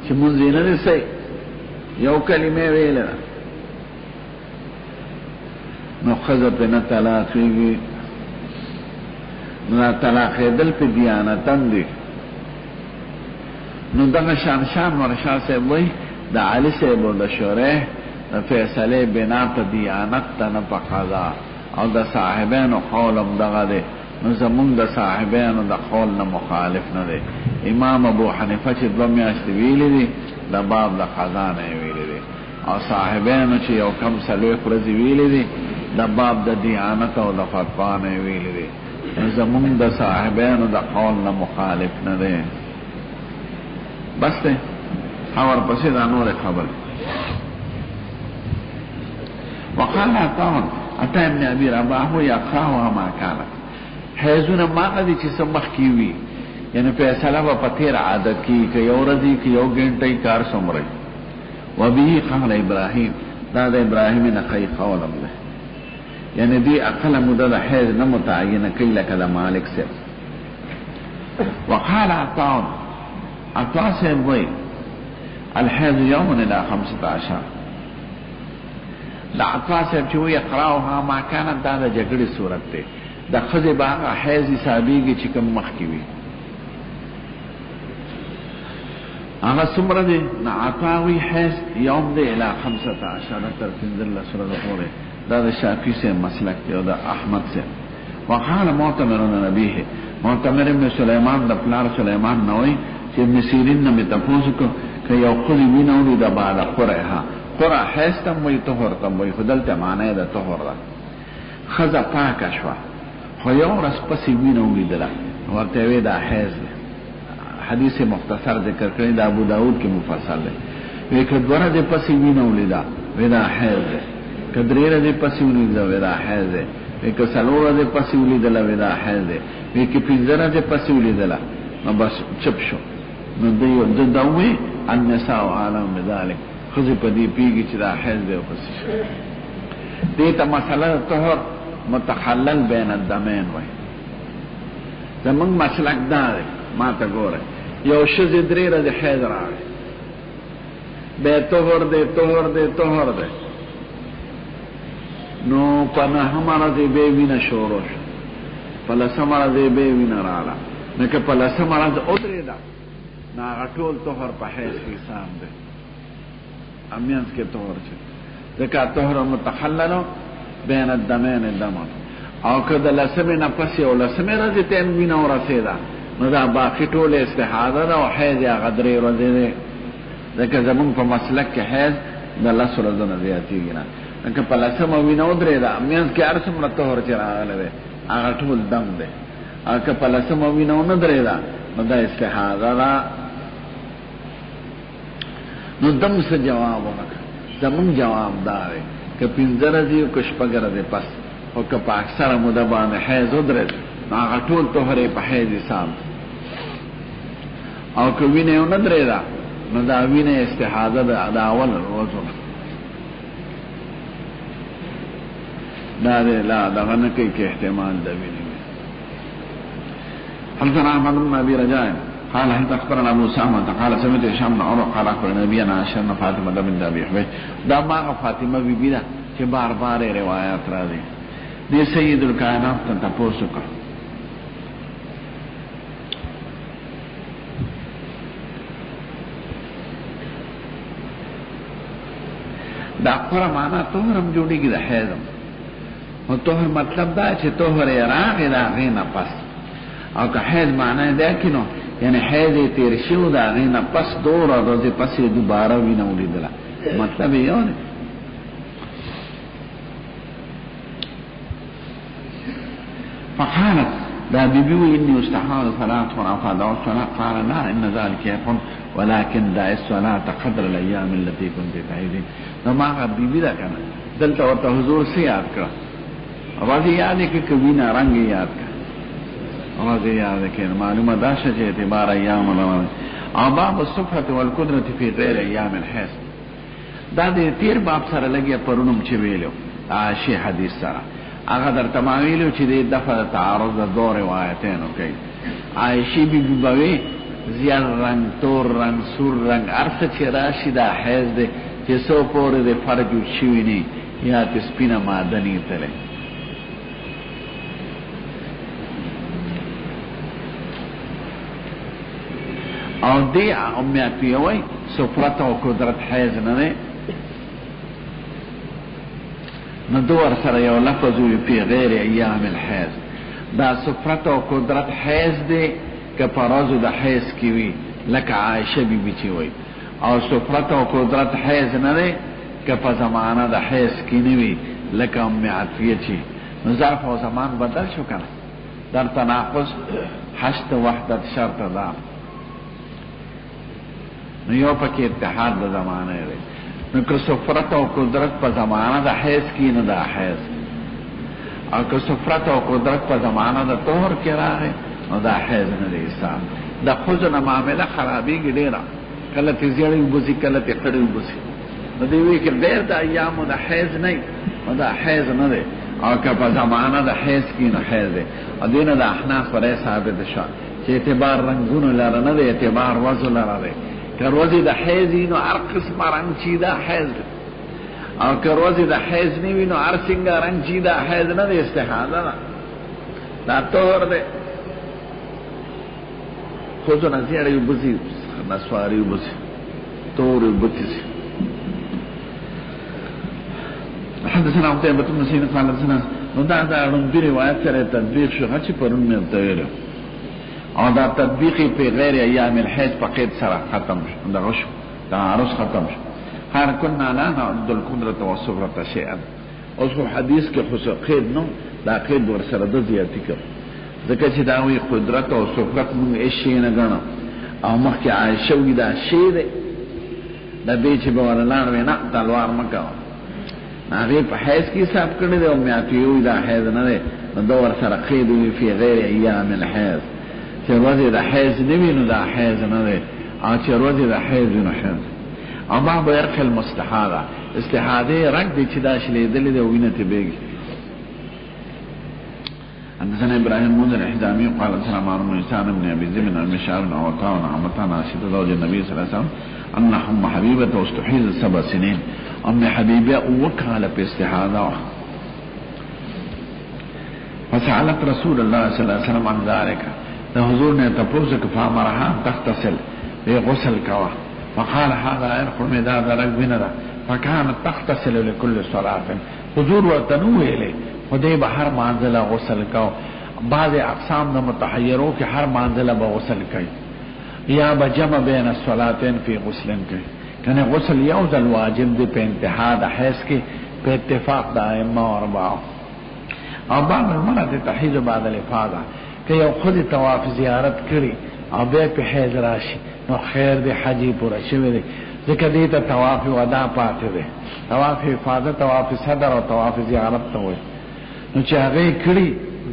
چې مونځ یې نه دی صحیح یو کلمې ویلې ده نو ښځه پې نه طلاقېږي نو طلاقېدل پې دیانتن دی نو دغه شان ورشاه صاحب وایي د علي صاحب د شریح د فیصلې بنا په دیانت ته نه په قضا او د صاحبانو قول هم دغه دی نو زمونږ د صاحبانو د قول نه مخالف نه دی امام ابو حنیفه چې 2 میاشتې ویلي دي د باب د قضا نه یې ویلي دي او صاحبانو چې یو کم 4 ورځې ویلي دي د باب د دیانت او د فتوا نه یې ویلي دي نو زمونږ د صاحبانو د قول نه مخالف نه دی بس دی اور پسې دا نورې خبرې وقال عطا ابن ابي رباح يقاوها ما كانت حیزونه ما قدی چې سمخ کی وی یعنی فیصله په تیر عادت کی که یو ورځې کې یو غنټه کار سمره و به قال ابراهيم دا د ابراهيم نه کوي قولم ده یعنی دی اقل مدد حیز نه متعینه کله لکه مالک سے وقال عطا سے وی الحیز یوم الى 15 دا عطا صاحب چې وی اقراوها ما كانت دا د جګړې صورت ده د ښځې به هغه حیض حسابېږي چې کوم مخکې وي هغه څومره دی نه عطا وی حیض یوم دی الی 15 تر 15 ورځې پورې دا د شافعي صاحب مسلک دی او د احمد صاحب وقال معتمر نبیه معتمر ابن سلیمان د پلار سلیمان نه وی چې ابن سیرین نه مې تپوس کو که یو ښځې وینه ولیده بعد قرعها قرع حیض تم وی طهر تم وی خو دلته معنی د طهر ده ښځه پاکه شوه خو یو ورځ پسې وینه ولیدله ورته وی دا حیض دی حدیث مختصر ذکر کړی د ابو داود کې مفصل دی وی که 2 ورځې پسې وینه ولیده وی دا حیض دی که 3 ورځې پسې ولیده وی دا حیض دی وی که 4 ورځې پسې ولیدله وی دا حیض دی وی که 15 ورځې پسې ولیدله نو بس چپ شو نو د وی النساء عالم بذلک خذ په دې پیږي چې دا حیض دی او پسې شو دې ته مسله طهر متحلل بین الدمین وای زمونږ مسلک دا دی ما ته ګوره یو ښځې 3 ورځې حیض راغی بیا طهر دی نو پنه مرضی بے وین شوروش پلس مرضی بے وین رالا نکه پلس مرض ادری دا نا غطول طهر پا حیث کی سام دے امیانس کے طهر چه دکا طهر متخللو بین الدمین دمان او که دا لسمی نفسی او لسمی رضی تین وین او رسیده نو دا باقی طول استحاده دا و حیث یا غدری رضی دے دکا زمان پا مسلک که حیث دا لس رضی نزیاتی گینا دکا پا لسم وین او دری دا امیانس که ارسم را طهر چه راغل دے آغا طول دم دے اکا پا لسم وین او ندری دا نو دا استحاده دا نو دم سے جواب ہونا زمون جواب دارے کہ پنزر دی او کشپگر دی پس او که پا اکثر مدبان حیض ادرد نو آغا طول توہرے پا حیض سام او که وینے او ندرے دا نو دا وینے استحاده دا اول روزونا دا دے لا دا غنکی که احتمال دا وینے حلتنا احمد بن ابي رجاء قال هل اخبرنا ابو اسامه قال سمعت هشام بن عروه قال اخبرنا نبينا عائشه فاطمه بنت ابي حبيش دا ما فاطمه بی بی دا چې بار بار روایت راځي دې سید الکائنات ته تاسو کا دا پر معنا توهرم جوړیږي د حیزم او توهر مطلب دا چې توهر راغی دا غینه پس او که حیض معنی دا کنو یعنی حیض تیر شو دا غینا پس دور روزی پس دوباره وی نولی دلا مطلب یو دی فقالت دا بیبیو انی استحاض صلاة ورافاد والصلاة قال لا ان ذلك يكون ولكن دا الصلاة قدر الایام التي كنت تعیدین دا ماغا بیبی دا کنا دلتا ورطا حضور سے یاد کرا راضی یادی که کبینا رنگ یاد کرا راضی یاد کن معلومه داشته چې اعتبار ایام الرمضان او باب الصفحه والقدره فی غیر ایام الحیض دا د تیر باب سره لګیا پرونم چې ویلو شی حدیث سره هغه در تماویلو چې د دفعه تعارض د دوه روایتونو کوي عائشہ بی بی بوي زیار رنگ تور رنگ سور رنگ ارث چې راشي دا حیض ده چې سو پورې د فرج شوی نه یا تسپینه معدنی تله او دی امیاتی ہوئی سفرت و قدرت حیض نده ندور سر یو لفظوی پی غیر ایام الحیض دا سفرت و قدرت حیض دی که پرازو دا حیض کیوی لکه عائشہ بی بی چی ہوئی او سفرت و قدرت حیض نده که پا زمانه دا حیض کی نوی لکه امیاتیه چی نو ظرف و زمان بدل شو کنه در تناقض حشت وحدت شرط دا نو یو پکی اتحاد دا زمانه دی نو که سفرت و قدرت پا زمانه دا حیض کی نو دا حیض او که سفرت و قدرت پا زمانه دا طهر کی راگی نو دا حیض ندی اسلام دا خوزن معامله خرابی گی دیرا کلتی زیڑی بوزی کلتی قری بوزی نو دیوی که دیر دا ایامو دا حیض نی نو دا حیض ندی او که پا زمانه دا حیض کی نو حیض دی او دین دا احناف پر ثابت شا چه اعتبار رنگونو لره ندی اعتبار وزو لره دی که روزی دا حیضی نو ار قسم رنگ چی دا حیض او که روزی دا حیض نیوی نو ار سنگا رنگ چی دا حیض نا دا استحاده دا طور ده خوزو نزیاری بزی نسواری بزی طوری بزی حدثنا عبدالله بن مسعود قال حدثنا نو دا رنبی روایت سره تطبیق شو هرچی پرون مرتویلو او دا تطبیقی پی غیر ایام الحیض پا قید سره ختم شو دا غشو دا عرص ختم شو خیر کننا لا نعد القدرت و صفرت شیئا اوز خو حدیث که خصو قید نو دا قید ورسره دا زیادی کر ذکر چی داوی قدرت و صفرت مونگ ایشی نگرنو او مخی عائشوی دا شی ده دا بیچی بواللانوی نا تلوار مکاو ناغی پا حیض کی حساب کرده ده و میاتیوی دا حیض نده دو ورسره قیدوی فی غیر ایام الحیض چه روزی دا حیض نوینو دا حیض نده او چه روزی دا حیض نو حیض او ما بیرق المستحاده استحاده رنگ دی چی داش لیدلی ده وینتی بیگی حدثنا ابراهيم منذر الحزامي قال حدثنا معمر بن هشام بن ابي ذئب بن المشعر بن عطاء بن عمتان عائشة زوج النبي صلى الله عليه وسلم ان ام حبيبه استحيض 7 سنين ام حبيبه وكاله باستحاده فسألت رسول الله صلی اللہ علیہ وسلم عن ذلك، ده حضور نے تپوسک فامرها تغتسل، ده غسل کوا، فقال هذا عرق مداد رجبنا، فكانت تغتسل لكل صلاة. حضور ورتنوه لے خدای به هر منزله غسل کو. بعض اقسام د متحیرو کې هر منزله به غسل کوي، یا به جمع بین الصلاتین فی غسل کوي، کنه غسل یو ځل واجب دی په انتها د حیض کې په اتفاق د ائمه اربعه. او بعض المرات تحیض بعد الافاضه، که یو خود طواف زیارت کړي او به په حیض راشي نو خیر دی، حجی پورا شوی دی، ځکه دې ته طواف ودا پاتې دی. طواف افاضه، طواف صدر او طواف زیارت ته وایي. نو چې هغه کړي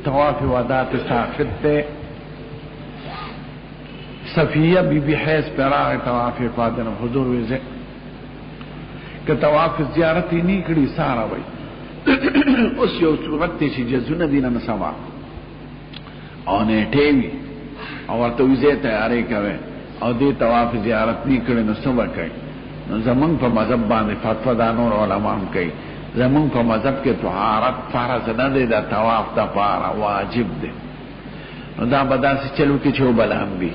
طواف ودا ته ساقط ته. صفیه بی بی حیض پراغ طواف افاضه نو حضور ویزه که طواف زیارت یې نه کړي ساره وایي. اوس یو صورت ته چې جزونه دینه نه سما او نه ټیوي او ورته ویزه تیاری کوي او دې طواف زیارت نه کړي نو سبا کوي. نو زمون په مذهب باندې فتوا دا نور علما هم کوي. زمون په مذهب کې طهارت فرض نه دی، دا طواف د پاره واجب دی. نو دا بداسي چلو کې چې وبلام بي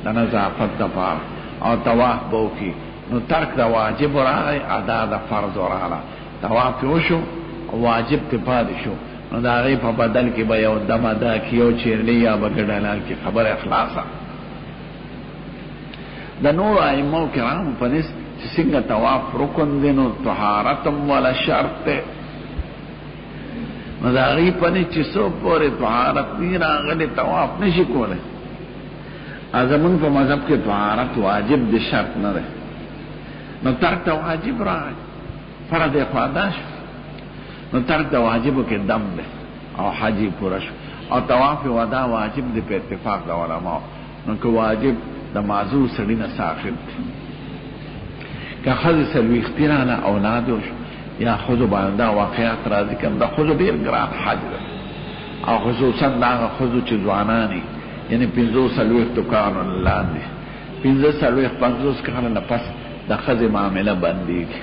د نظافت د پاره او طواف بو کې نو ترک د واجب راغی، ادا د فرض راغی. طواف وشو واجب ته پاد شو، نو دا غي په بدل کې به یو دم ادا کیو چیرلی یا بغډالال کې خبر اخلاصه. د نور ائمه کرام په نس څنګه طواف رکن دی نو طهارتم ولا شرط، نو دا غي په نس چې سو پورې طهارت نه راغلی طواف نشي کوله. ازمن په مذهب کې طهارت واجب دي، شرط نه ده. نو ترک ته واجب راغی، فرض افاده شو، نو ترک د واجبو کې دم ده او حجی پورا شو. او طواف ودا واجب دی په اتفاق د علماء. نو که واجب د معذور سړي نه ساقط دی. که خځې څلوېښت اختیرانه اولاد شو یا ښځو باندې دا واقعات راځي، کوم د ښځو ډېر ګران حج ده، او خصوصا د هغه ښځو چې ځوانان دي، یعنې 45 کالو نه لاندې، 45 کاله نه پس د ښځې معامله بندېږي.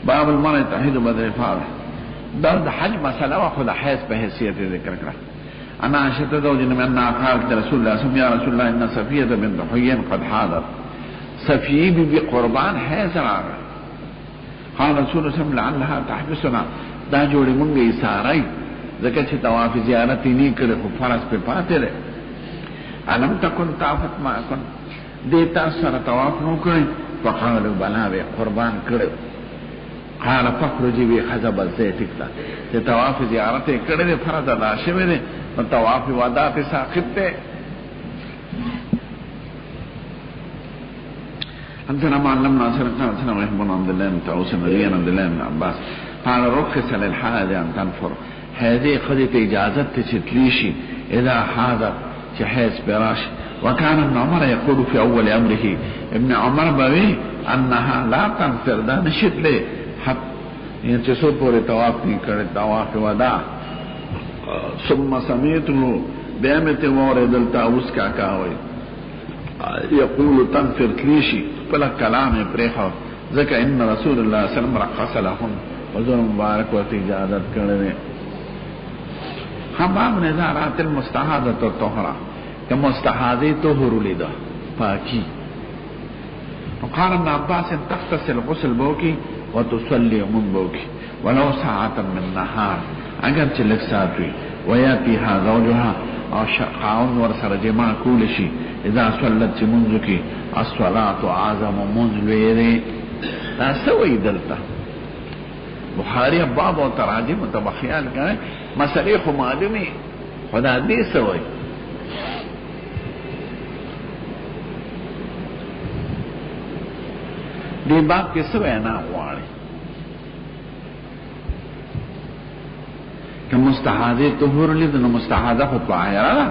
باب المرء تحيض بعد الإفاضة، دا د حج مسله وا خو د حیض په حیثیت ذکر کړه. انا عائشة زوج من انها قالت رسول الله صلى الله عليه وسلم يا رسول الله ان صفية بنت حيي قد حاضت. صفیه بی بی قربان حیض راغی. قال رسول الله صلی الله علیه وسلم لعلها تحبسنا، دا جوړې مونږ یې سارای ځکه چې طواف زیارت یې نه کړی خو فرض په پاتې دی. علم تکن طافت معکن، دې تاسو سره طواف نو کړی؟ فقالوا بلا، به قربان کړی. قال فخرجي بي حسب الزيتك، چې طواف زیارت یې کړی دی، فرض ادا شوی دی، نو طواف ودا ته ساقط دی. حدثنا معلم ناصر قال حدثنا وهب بن عبد الله بن طاووس مريان عبد الله بن عباس قال رخص للحاج ان تنفر، هذه قد اجازه تشتليشي اذا حاضر جهاز براش. وكان ابن عمر يقول في اول امره، ابن عمر بوي انها لا تنفر، دا نشت له حق يعني تسو پورے طواف نہیں کرے، طواف وداع. ثم سمعته بامت مورد الطاووس کا کاوي يقول تنفر تليشي فلا كلام پرېخو، ځکه ان رسول الله صلی الله علیه وسلم رخص لهم، حضور مبارک ورته اجازت کړې. حباب نظارات المستحاضة الطهرة، که مستحاضه طهر لیدا پاکی. وقال ابن عباس تغتسل غسل بوکی وتصلي من بوکی ولو ساعة من نهار، اگر چې لږ ساعت وي. وياتيها زوجها، او خاوند ورسره جماع کول شي اذا صلت چې منځ کې الصلاة اعظم منځ لوی دی. دا سوی دلته بخاری باب او تراجم ته بخیال کوي، مسلې خو معلومي، خدا دې سوی. دې باب کې سوی نه غواړي که مستحاضه طهور لیدل، نو مستحاضه خو طاهره،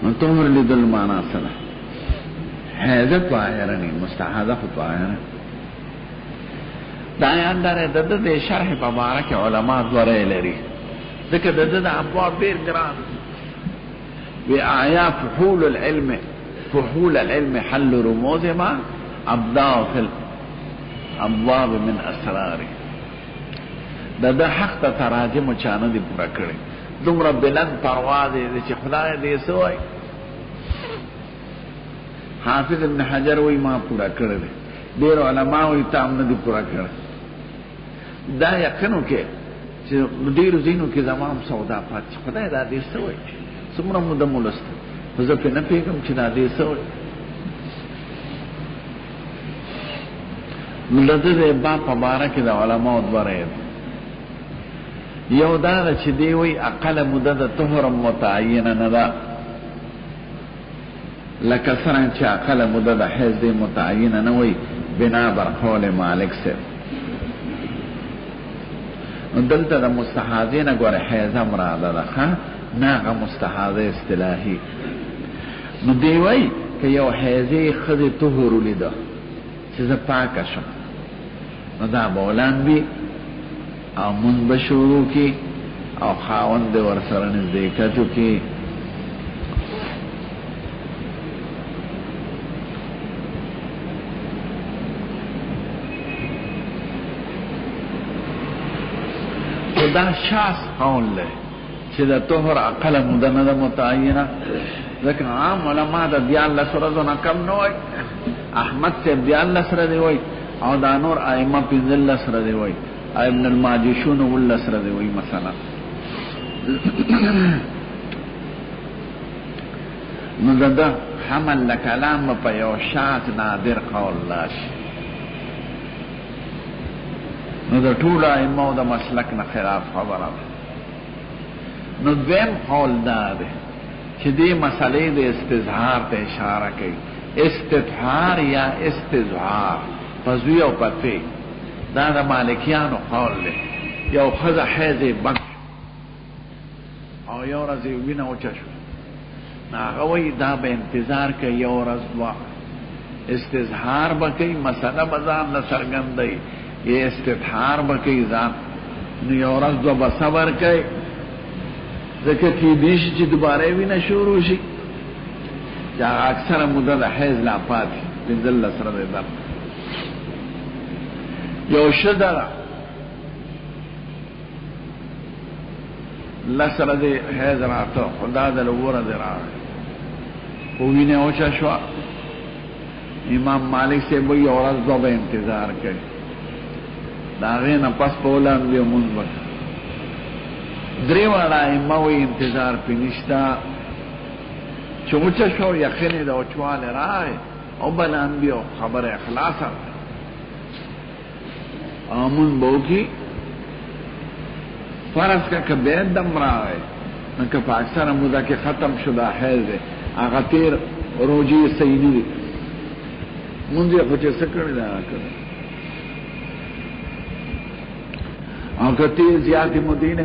نو طهور لیدل معنا سره حیض طاهره نه، مستحاضه خو طاهره. دا اندر د شرح په باره کې علما دوره لري، ځکه د ابواب ډېر ګران وی. آیا فحول العلم حل رموز ما ابداع فی الابواب من اسراره. د حق ته تراجم چانه دی پورا کړي دومره بلند پرواز دی چې خدای دې سوای. حافظ ابن حجر وی ما پورا کړی دی، ډېر علما وی تام نه دی پورا کړی. دا یقینو کې چې ډېرو ځینو کې زمام سودا پات خدای دا دې سوای څومره موده مولست زه په نه پیګم چې دا دې سوای. ملته با په باره کې د علماء دوره یو دا چې دی وی اقل مده د طهر متعینه نه ده، لکه څنګه چې اقل مده د حیض دی متعینه نه وی بنا بر قول مالک سے. نو دلته د مستحاضین غوړ حیضه مراده ده ښه نه هغه مستحاضه اصطلاحي. نو دی وی که یو حیضه خذ طهر لیده چې زه پاکه شم نو دا بولان بی او من بشورو کی او خاوند ورسره نزدېکتو کی. دا شاس قول له چې د طهر اقل مده نه ده متعینه، ځکه عام علما د 42 ورځو نه کم نه وایي. احمد صاحب 42 ورځې وایي او دا نور ائمه 15 ورځې وایي، ابن الماجشون 19 ورځې وایي مثلا. نو دا حمل لکلام په یو شاس نادر قول لاشي. نو د ټول ائمه د مسلک نه خلاف خبره ده. نو دویم قول دا ده چې دې مسلې د استظهار ته اشاره کوي، استطهار یا استظهار پزوی او پته. دا د مالکیانو قول ده. یو خزه حیض بند او یو ورځ وینه اوچه شو، هغه وایي دا به انتظار کوي یو ورځ دوه، استظهار به کوي مسله به ځان نه څرګندوي، یہ استطهار بکی ځان نو یو ورځ دوه به صبر کوي، ځکه کېدای شي چې دوباره وینه شروع شي چې اکثره موده د حیض لا پاتې 15 ورځې ده. یو ښځه ده لس ورځې حیض راته خدا د لوره دی راغی خو وینه اوچه شوه. امام مالک صاحب وایي یو ورځ دوه به انتظار کوي، دا هغې نه پس په ولاندې مونځ به درې واړه ائمه وایي انتظار پې نشته، چې وچه شو یقین یې د وچوالی راغی او بلاندې او خبره خلاصه او مونځ به وکړي. فرض که که بیا دم راغی نو که په اکثره موده کې ختم شو دا حیض دی، هغه تېر روجې صحیح نه دي، مونځ یې خو چې څه کړي دا کړی او که تیر زیادی مدینه